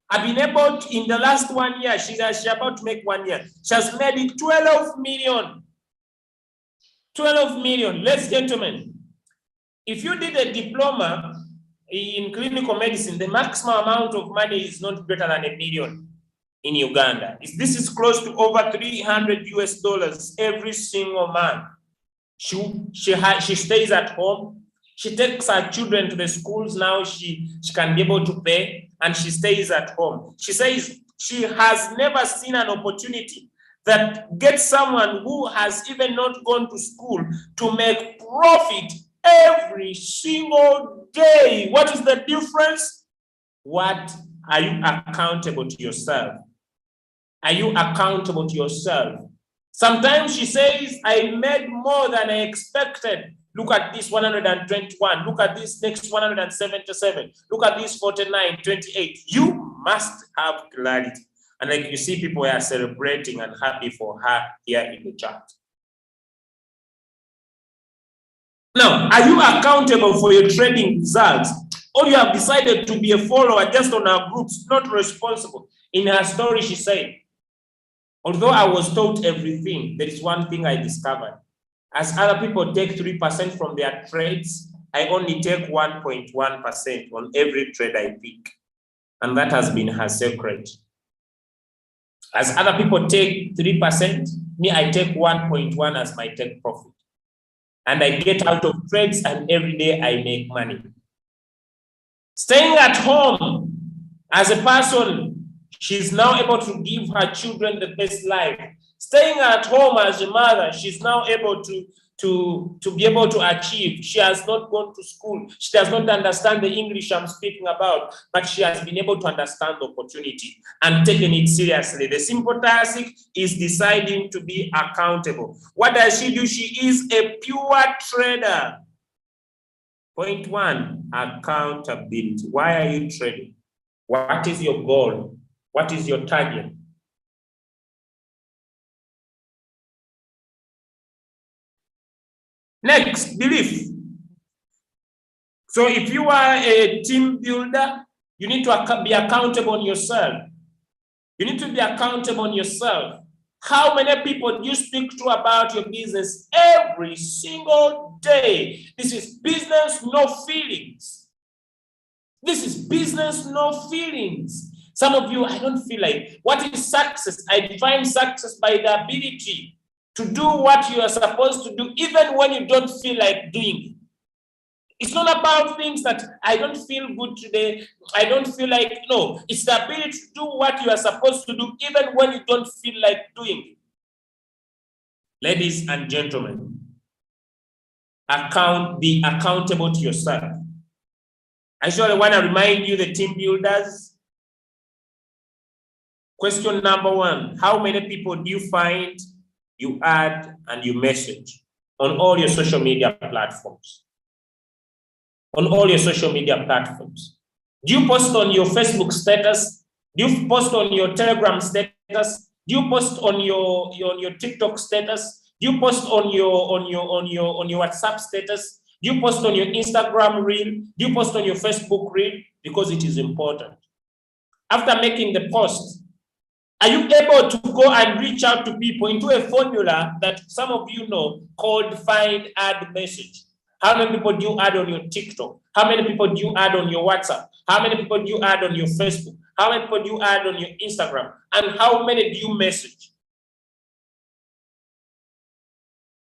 I've been able to, in the last 1 year, she's about to make 1 year. She has made it 12 million. 12 million. Ladies and gentlemen, if you did a diploma in clinical medicine, the maximum amount of money is not greater than $1 million. In Uganda. This is close to over $300 US every single month. She stays at home. She takes her children to the schools now. She can be able to pay, and she stays at home. She says she has never seen an opportunity that gets someone who has even not gone to school to make profit every single day. What is the difference? What are you accountable to yourself? Are you accountable to yourself? Sometimes she says, I made more than I expected. Look at this 121. Look at this next 177. Look at this 49, 28. You must have clarity. And like you see, people are celebrating and happy for her here in the chat. Now, are you accountable for your trading results? Or you have decided to be a follower just on our groups, not responsible? In her story, she said, although I was taught everything, there is one thing I discovered. As other people take 3% from their trades, I only take 1.1% on every trade I pick. And that has been her secret. As other people take 3%, me, I take 1.1 as my take profit. And I get out of trades, and every day I make money. Staying at home as a person, she's now able to give her children the best life. Staying at home as a mother, she's now able to be able to achieve. She has not gone to school. She does not understand the English I'm speaking about, but she has been able to understand the opportunity and taken it seriously. The simple task is deciding to be accountable. What does she do? She is a pure trader. Point one, accountability. Why are you trading? What is your goal? What is your target? Next, belief. So if you are a team builder, you need to be accountable on yourself. You need to be accountable on yourself. How many people do you speak to about your business every single day? This is business, no feelings. This is business, no feelings. Some of you, I don't feel like, what is success? I define success by the ability to do what you are supposed to do, even when you don't feel like doing it. It's not about things that I don't feel good today. I don't feel like, no. It's the ability to do what you are supposed to do, even when you don't feel like doing it. Ladies and gentlemen, be accountable to yourself. I surely want to remind you, the team builders. Question number one, how many people do you find you add and you message on all your social media platforms? On all your social media platforms. Do you post on your Facebook status? Do you post on your Telegram status? Do you post on your TikTok status? Do you post on your WhatsApp status? Do you post on your Instagram reel? Do you post on your Facebook reel? Because it is important. After making the post, are you able to go and reach out to people into a formula that some of you know called find, add, message? How many people do you add on your TikTok? How many people do you add on your WhatsApp? How many people do you add on your Facebook? How many people do you add on your Instagram? And how many do you message?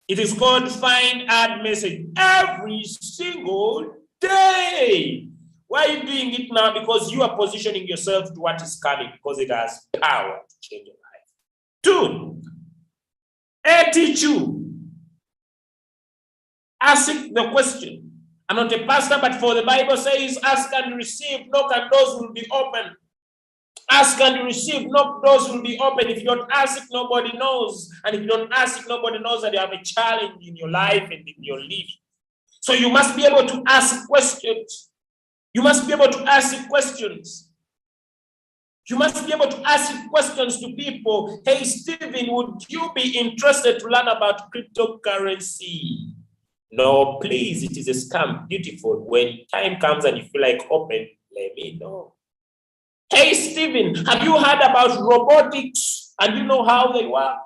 It is called find, add, message every single day. Why are you doing it now? Because you are positioning yourself to what is coming, because it has power to change your life. Two, teach you. Ask the question. I'm not a pastor, but for the Bible says, ask and receive, knock and doors will be open. Ask and receive, knock, doors will be open. If you don't ask, nobody knows. And if you don't ask, nobody knows that you have a challenge in your life and in your living. So you must be able to ask questions. You must be able to ask questions. You must be able to ask questions to people. Hey, Stephen, would you be interested to learn about cryptocurrency? No, please, it is a scam. Beautiful. When time comes and you feel like open, let me know. Hey, Stephen, have you heard about robotics? And you know how they work?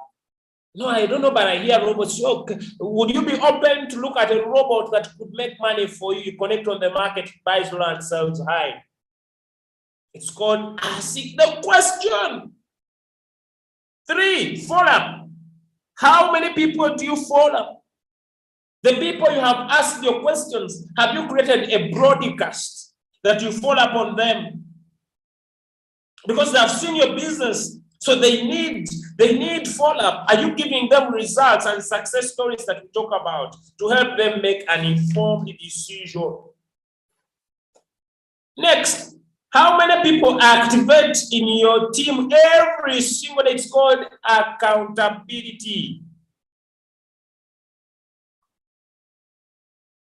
No, I don't know, but I hear robots. Okay. Would you be open to look at a robot that could make money for you? You connect on the market, buys low and sells high. It's called ask the question. 3, follow up. How many people do you follow? The people you have asked your questions, have you created a broadcast that you follow up on them? Because they have seen your business, so they need follow-up. Are you giving them results and success stories that we talk about to help them make an informed decision? Next, how many people activate in your team every single day? It's called accountability.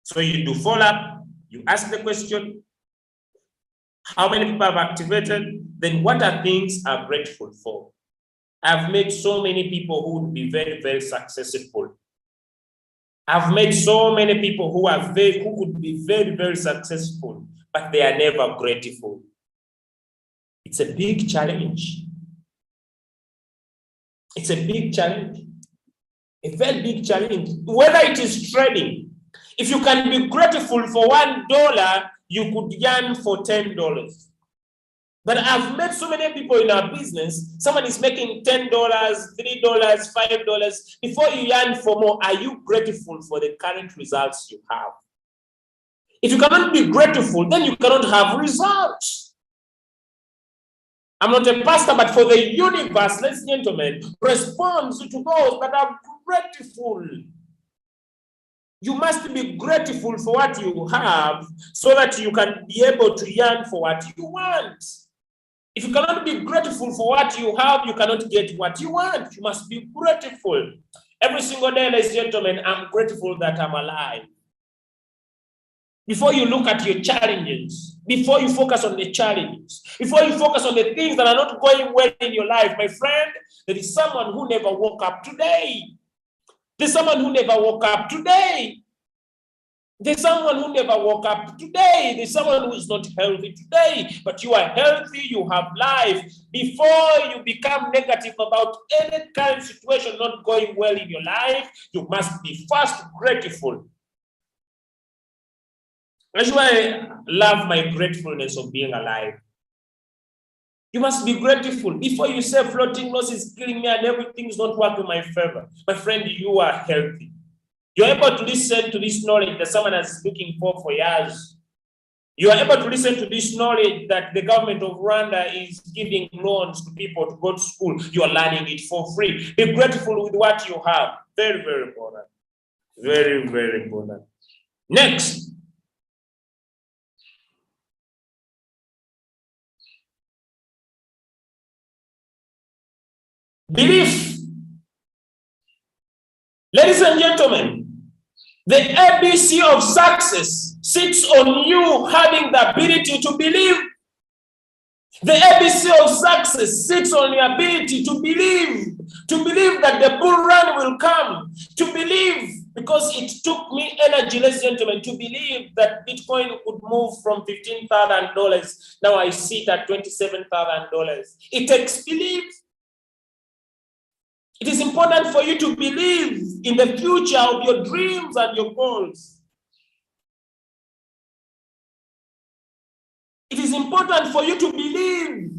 So you do follow-up, you ask the question, how many people have activated? Then what are things I'm grateful for? I've met so many people who would be very, very successful. I've met so many people who could be very, very successful, but they are never grateful. It's a big challenge. It's a big challenge. A very big challenge. Whether it is trading, if you can be grateful for $1, you could yearn for $10. But I've met so many people in our business, someone is making $10, $3, $5. Before you yearn for more, are you grateful for the current results you have? If you cannot be grateful, then you cannot have results. I'm not a pastor, but for the universe, ladies and gentlemen, responds to those that are grateful. You must be grateful for what you have so that you can be able to yearn for what you want. If you cannot be grateful for what you have, you cannot get what you want. You must be grateful. Every single day, ladies and gentlemen, I'm grateful that I'm alive. Before you look at your challenges, before you focus on the challenges, before you focus on the things that are not going well in your life, my friend, there is someone who never woke up today. There's someone who never woke up today. There's someone who never woke up today. There's someone who is not healthy today, but you are healthy, you have life. Before you become negative about any kind of situation not going well in your life, you must be first grateful. That's why I love my gratefulness of being alive. You must be grateful. Before you say floating loss is killing me and everything's not working in my favor, my friend, you are healthy. You're able to listen to this knowledge that someone is looking for years. You are able to listen to this knowledge that the government of Rwanda is giving loans to people to go to school. You are learning it for free. Be grateful with what you have. Very, very important. Very, very important. Next. Belief. Ladies and gentlemen, the ABC of success sits on you having the ability to believe. The ABC of success sits on your ability to believe that the bull run will come, to believe, because it took me energy, ladies and gentlemen, to believe that Bitcoin would move from $15,000. Now I see it at $27,000. It takes belief. It is important for you to believe in the future of your dreams and your goals. It is important for you to believe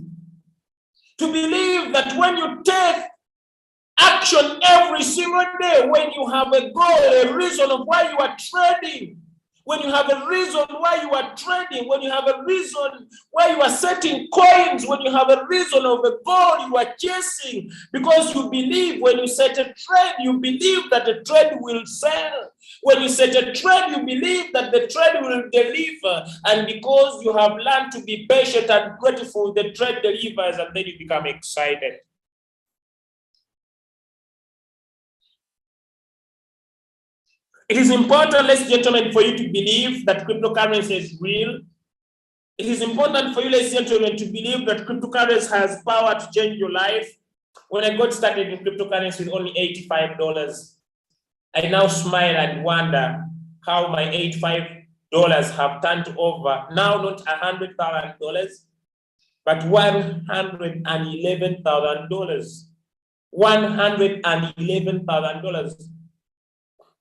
that when you take action every single day, when you have a goal, a reason of why you are trading, when you have a reason why you are trading, when you have a reason why you are setting coins, when you have a reason of a goal you are chasing, because you believe when you set a trade, you believe that the trade will sell. When you set a trade, you believe that the trade will deliver. And because you have learned to be patient and grateful, the trade delivers, and then you become excited. It is important, ladies and gentlemen, for you to believe that cryptocurrency is real. It is important for you, ladies and gentlemen, to believe that cryptocurrency has power to change your life. When I got started in cryptocurrency with only $85, I now smile and wonder how my $85 have turned over, now not $100,000, but $111,000. $111,000.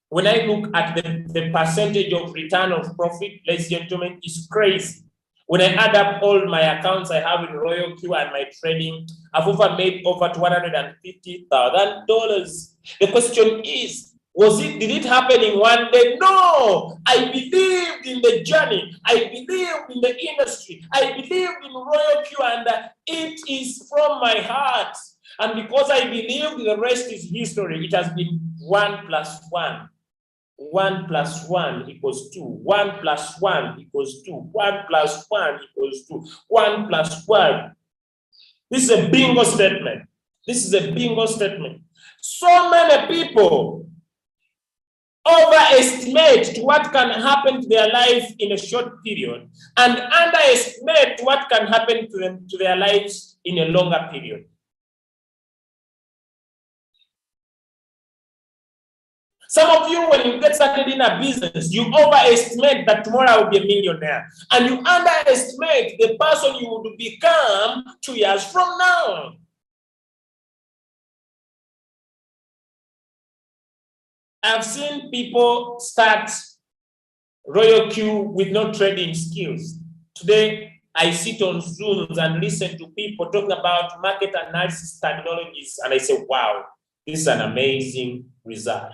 When I look at the percentage of return of profit, ladies and gentlemen, it's crazy. When I add up all my accounts I have in Royalq and my trading, I've made over $250,000. The question is, did it happen in one day? No, I believed in the journey. I believed in the industry. I believed in Royalq, and it is from my heart. And because I believed, the rest is history. It has been 1 plus 1. 1 plus 1 equals 2. 1 plus 1 equals 2. 1 plus 1 equals 2. 1 plus 1. This is a bingo statement. This is a bingo statement. So many people overestimate what can happen to their life in a short period and underestimate what can happen to them, to their lives in a longer period. Some of you, when you get started in a business, you overestimate that tomorrow I will be a millionaire. And you underestimate the person you will become 2 years from now. I've seen people start Royalq with no trading skills. Today, I sit on Zooms and listen to people talking about market analysis technologies, and I say, wow, this is an amazing result.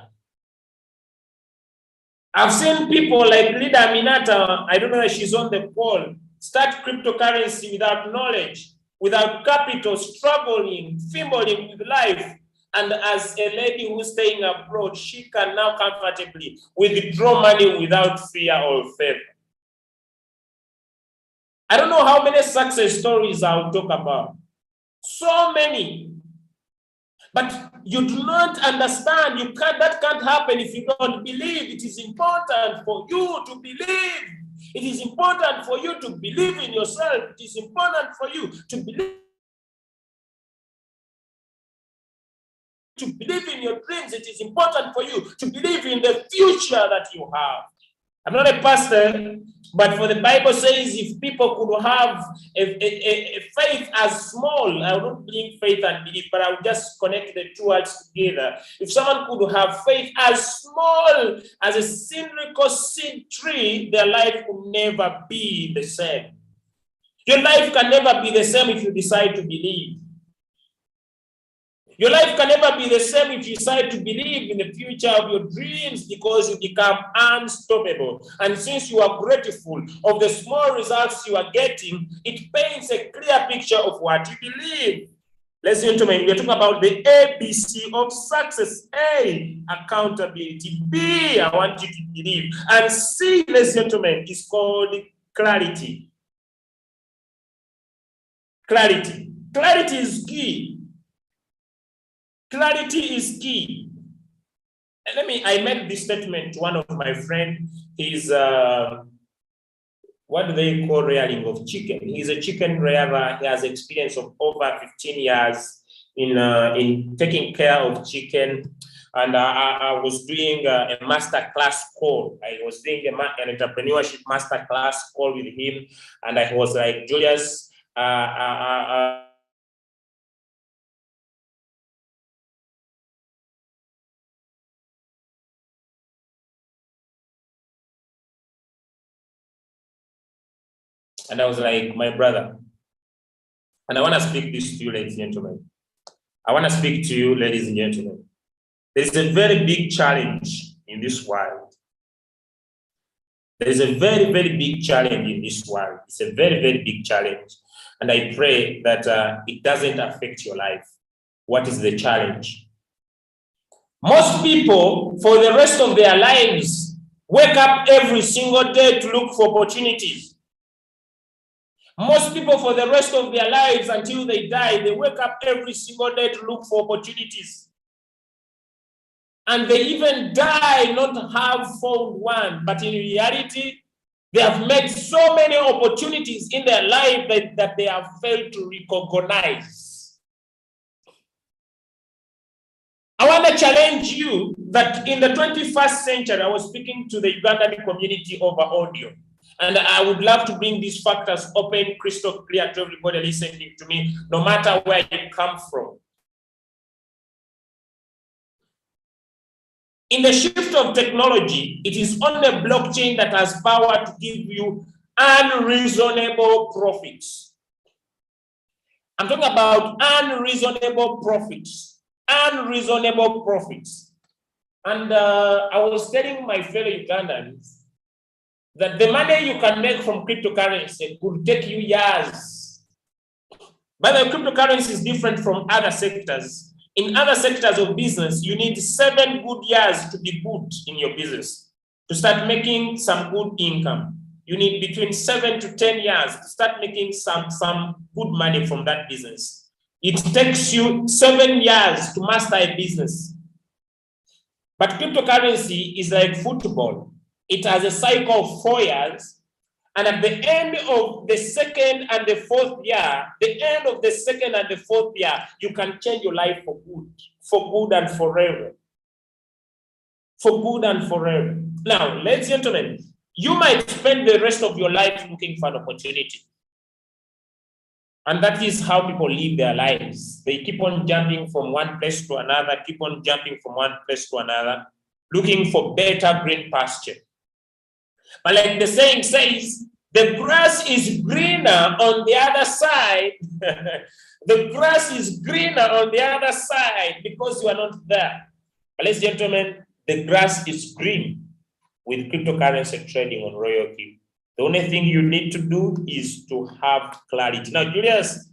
I've seen people like Leader Aminata, I don't know if she's on the call, start cryptocurrency without knowledge, without capital, struggling, fumbling with life. And as a lady who's staying abroad, she can now comfortably withdraw money without fear or favor. I don't know how many success stories I'll talk about. So many. But you do not understand. That can't happen if you don't believe. It is important for you to believe. It is important for you to believe in yourself. It is important for you to believe in your dreams. It is important for you to believe in the future that you have. I'm not a pastor, but for the Bible says if people could have a faith as small, I will not bring faith and belief, but I will just connect the two words together. If someone could have faith as small as a cylindrical seed tree, their life will never be the same. Your life can never be the same if you decide to believe. Your life can never be the same if you decide to believe in the future of your dreams, because you become unstoppable. And since you are grateful of the small results you are getting, it paints a clear picture of what you believe. Ladies and gentlemen, we are talking about the ABC of success. A, accountability. B, I want you to believe. And C, ladies and gentlemen, is called clarity. Clarity. Clarity is key. Clarity is key. And I made this statement to one of my friends. He's, what do they call rearing of chicken? He's a chicken rearer. He has experience of over 15 years in taking care of chicken. And I was doing a master class call. I was doing an entrepreneurship master class call with him. And I was like, Julius, and I was like, my brother, and I want to speak this to you, ladies and gentlemen. I want to speak to you, ladies and gentlemen. There is a very big challenge in this world. There is a very, very big challenge in this world. It's a very, very big challenge. And I pray that it doesn't affect your life. What is the challenge? Most people, for the rest of their lives, wake up every single day to look for opportunities. Most people, for the rest of their lives until they die, they wake up every single day to look for opportunities. And they even die not have found one, but in reality, they have made so many opportunities in their life that they have failed to recognize. I want to challenge you that in the 21st century, I was speaking to the Ugandan community over audio. And I would love to bring these factors open, crystal clear to everybody listening to me, no matter where you come from. In the shift of technology, it is only blockchain that has power to give you unreasonable profits. I'm talking about unreasonable profits. Unreasonable profits. And I was telling my fellow Ugandans that the money you can make from cryptocurrency could take you years. But the cryptocurrency is different from other sectors. In other sectors of business, you need 7 good years to be good in your business, to start making some good income. You need between 7 to 10 years to start making some good money from that business. It takes you 7 years to master a business. But cryptocurrency is like football. It has a cycle of 4 years. And at the end of the 2nd and the 4th year, you can change your life for good and forever. For good and forever. Now, ladies and gentlemen, you might spend the rest of your life looking for an opportunity. And that is how people live their lives. They keep on jumping from one place to another, looking for better green pasture. But like the saying says, the grass is greener on the other side. The grass is greener on the other side because you are not there. But ladies and gentlemen, the grass is green with cryptocurrency trading on Royalq. The only thing you need to do is to have clarity. Now, Julius,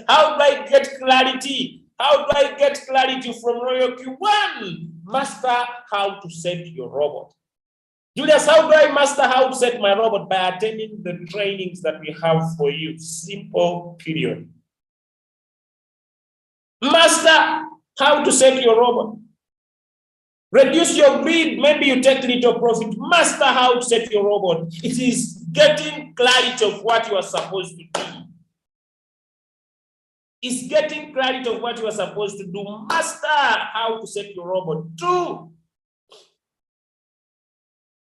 how do I get clarity? How do I get clarity from Royalq? 1, master how to set your robot. Julius, how do I master how to set my robot? By attending the trainings that we have for you. Simple, period. Master how to set your robot. Reduce your greed. Maybe you take little profit. Master how to set your robot. It is getting clarity of what you are supposed to do. It's getting clarity of what you are supposed to do. Master how to set your robot. 2,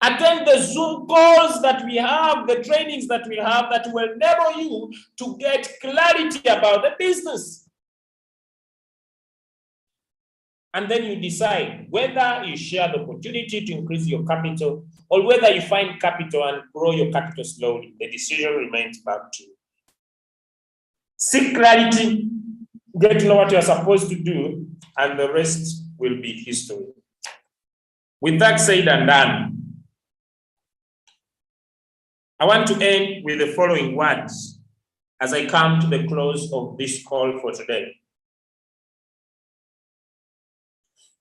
attend the Zoom calls that we have, the trainings that we have that will enable you to get clarity about the business. And then you decide whether you share the opportunity to increase your capital or whether you find capital and grow your capital slowly. The decision remains back to you. Seek clarity, get to know what you are supposed to do, and the rest will be history. With that said and done, I want to end with the following words as I come to the close of this call for today.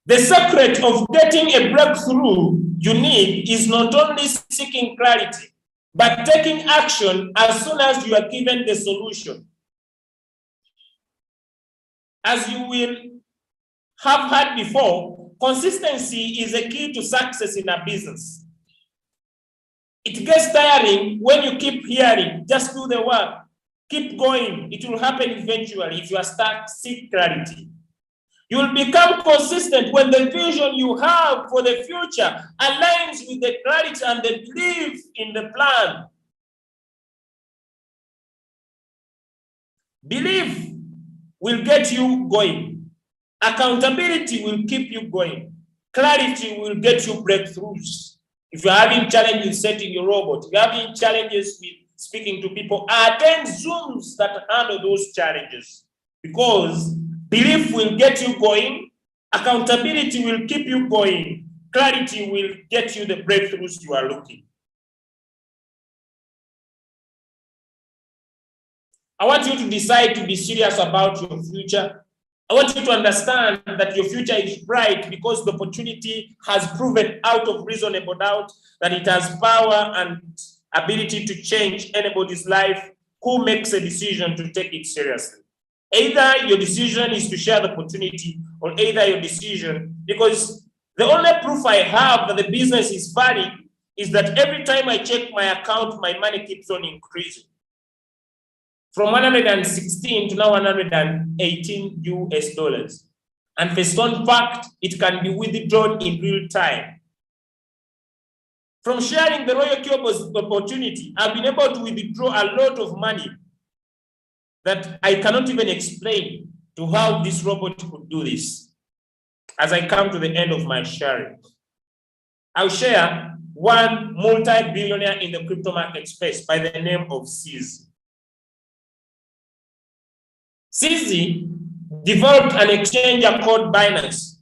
The secret of getting a breakthrough you need is not only seeking clarity, but taking action as soon as you are given the solution. As you will have heard before, consistency is a key to success in a business. It gets tiring when you keep hearing, just do the work, keep going. It will happen eventually if you are stuck, seek clarity. You will become consistent when the vision you have for the future aligns with the clarity and the belief in the plan. Belief will get you going. Accountability will keep you going. Clarity will get you breakthroughs. If you're having challenges setting your robot, if you're having challenges with speaking to people, attend Zooms that handle those challenges. Because belief will get you going, accountability will keep you going, clarity will get you the breakthroughs you are looking. I want you to decide to be serious about your future. I want you to understand that your future is bright because the opportunity has proven out of reasonable doubt that it has power and ability to change anybody's life who makes a decision to take it seriously. Either your decision is to share the opportunity, or either your decision, because the only proof I have that the business is valid is that every time I check my account, my money keeps on increasing. From 116 to now 118 US dollars. And for stone fact, it can be withdrawn in real time. From sharing the Royalq opportunity, I've been able to withdraw a lot of money that I cannot even explain to how this robot could do this. As I come to the end of my sharing, I'll share one multi-billionaire in the crypto market space by the name of CZ. CZ developed an exchanger called Binance.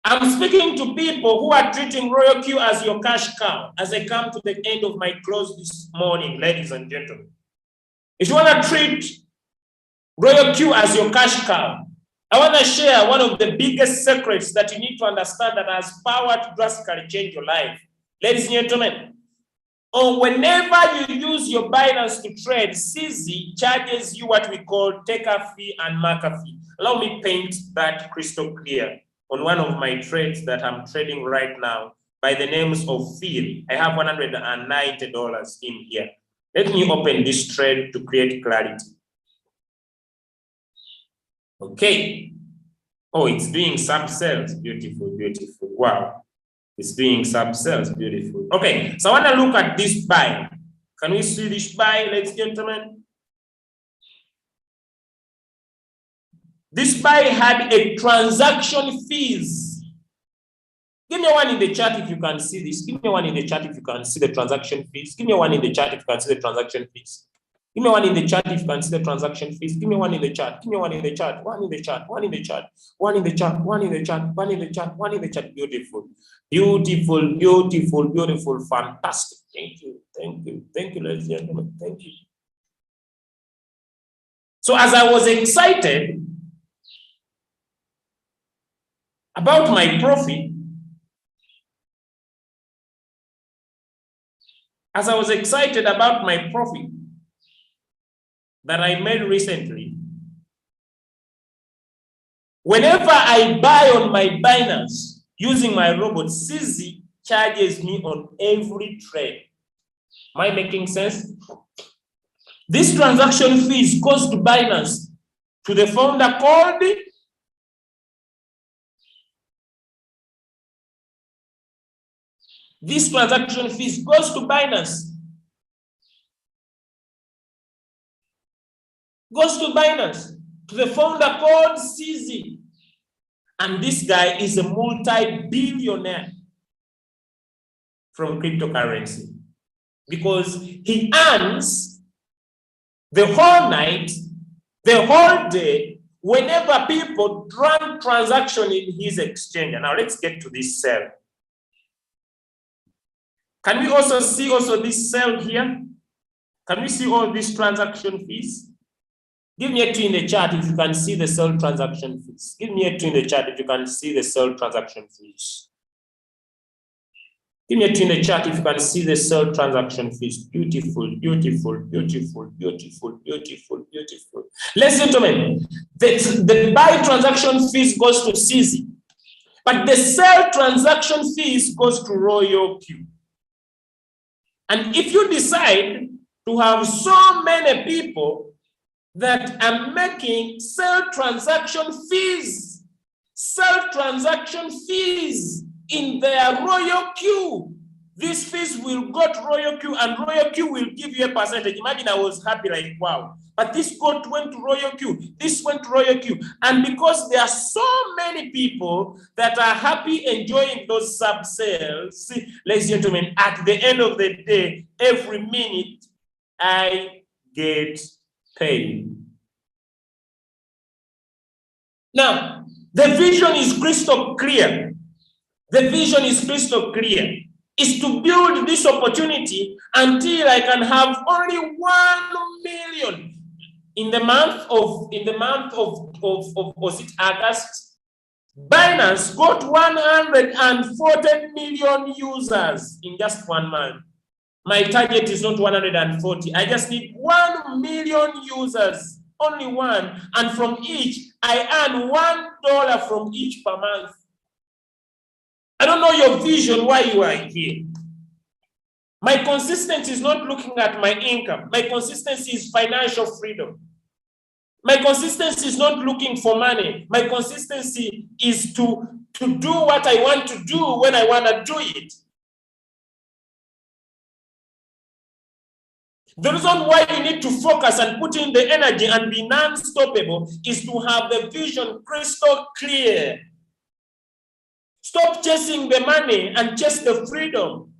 I'm speaking to people who are treating Royalq as your cash cow as I come to the end of my close this morning, ladies and gentlemen. If you want to treat Royalq as your cash cow, I want to share one of the biggest secrets that you need to understand that has power to drastically change your life. Ladies and gentlemen, whenever you use your Binance to trade, CZ charges you what we call taker fee and marker fee. Allow me paint that crystal clear. On one of my trades that I'm trading right now by the names of Phil, I have $190 in here. Let me open this trade to create clarity. Okay. Oh, it's doing sub-sales. Beautiful, beautiful. Wow. It's doing sub-sales. Beautiful. Okay, so I want to look at this buy. Can we see this buy, ladies and gentlemen? This buy had a transaction fees. Give me one in the chat if you can see this. Give me one in the chat if you can see the transaction fees. Give me one in the chat if you can see the transaction fees. Give me one in the chat if you can see the transaction fees. Give me one in the chat. Give me one in the chat. One in the chat. One in the chat. One in the chat. One in the chat. One in the chat. One in the chat. Beautiful. Beautiful. Beautiful. Beautiful. Fantastic. Thank you. Thank you. Thank you, ladies and gentlemen. Thank you. So as I was excited about my profit, that I made recently, whenever I buy on my Binance using my robot, CZ charges me on every trade. Am I making sense? This transaction fees goes to Binance, to the founder called this transaction fees goes to Binance. Goes to Binance, to the founder called CZ. And this guy is a multi-billionaire from cryptocurrency because he earns the whole night, the whole day, whenever people run transaction in his exchange. Now let's get to this sell. Can we also see this sell here? Can we see all these transaction fees? Give me a 2 in the chat if you can see the sell transaction fees. Give me a 2 in the chat if you can see the sell transaction fees. Give me a 2 in the chat if you can see the sell transaction fees. Beautiful, beautiful, beautiful, beautiful, beautiful, beautiful. Ladies and gentlemen, the buy transaction fees goes to CZ, but the sell transaction fees goes to Royalq. And if you decide to have so many people that are making sell transaction fees in their Royalq, these fees will go to Royalq and Royalq will give you a percentage. Imagine I was happy like, wow, but this went to Royalq, this went to Royalq. And because there are so many people that are happy enjoying those sub sales, ladies and gentlemen, at the end of the day, every minute I get paid. Now, the vision is crystal clear. The vision is crystal clear. is to build this opportunity until I can have only 1 million in the month of was it August? Binance got 140 million users in just 1 month. My target is not 140. I just need 1 million users, only one. And from each, I earn $1 from each per month. I don't know your vision, why you are here. My consistency is not looking at my income. My consistency is financial freedom. My consistency is not looking for money. My consistency is to do what I want to do when I want to do it. The reason why you need to focus and put in the energy and be non-stoppable is to have the vision crystal clear. Stop chasing the money and chase the freedom.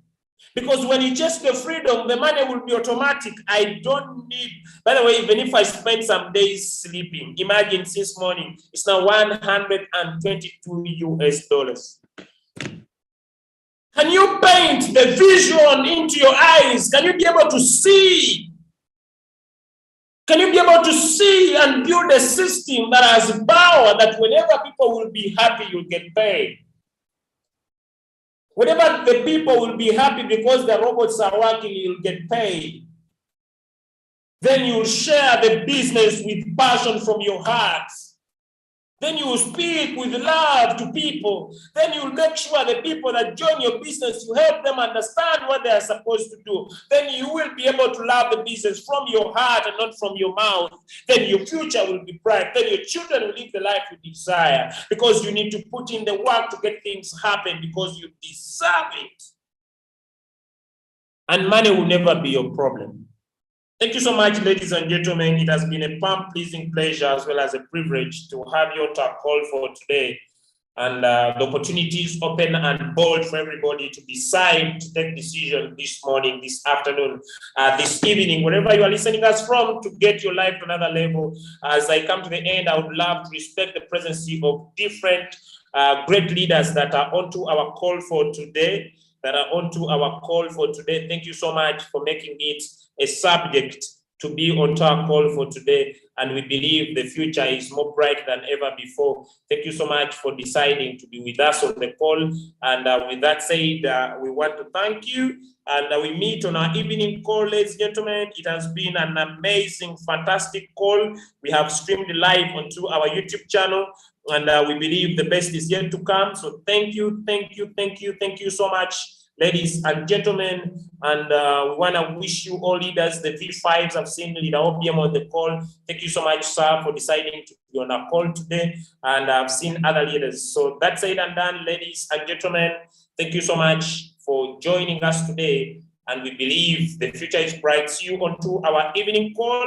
Because when you chase the freedom, the money will be automatic. I don't need, by the way, even if I spend some days sleeping, imagine since morning, it's now 122 US dollars. Can you paint the vision into your eyes? Can you be able to see? Can you be able to see and build a system that has power that whenever people will be happy, you'll get paid? Whenever the people will be happy because the robots are working, you'll get paid. Then you'll share the business with passion from your heart. Then you will speak with love to people. Then you'll make sure the people that join your business, you help them understand what they are supposed to do. Then you will be able to love the business from your heart and not from your mouth. Then your future will be bright. Then your children will live the life you desire, because you need to put in the work to get things happen, because you deserve it. And money will never be your problem. Thank you so much, ladies and gentlemen. It has been a pleasing pleasure as well as a privilege to have you on our call for today. And the opportunity is open and bold for everybody to decide to take decision this morning, this afternoon, this evening, wherever you are listening us from, to get your life to another level. As I come to the end, I would love to respect the presence of different great leaders that are onto our call for today. Thank you so much for making it a subject to be on our call for today. And we believe the future is more bright than ever before. Thank you so much for deciding to be with us on the call. And with that said, we want to thank you. And we meet on our evening call, ladies and gentlemen. It has been an amazing, fantastic call. We have streamed live onto our YouTube channel. And we believe the best is yet to come. So thank you so much, ladies and gentlemen. And we want to wish you all leaders, the V5s. I've seen Leader OPM on the call. Thank you so much, sir, for deciding to be on our call today. And I've seen other leaders. So that's it and done, ladies and gentlemen. Thank you so much for joining us today. And we believe the future is bright. See you on to our evening call.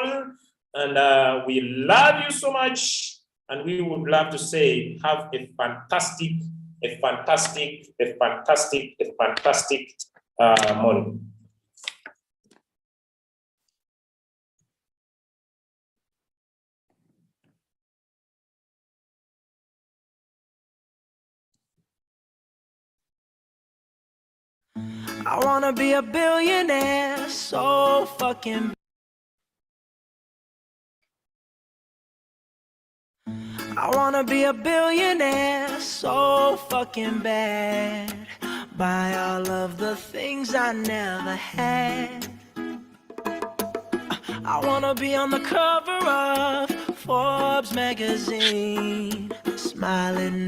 And we love you so much. And we would love to say, have a fantastic morning. I wanna be a billionaire, so fucking. I wanna be a billionaire, so fucking bad. Buy all of the things I never had. I wanna be on the cover of Forbes magazine, smiling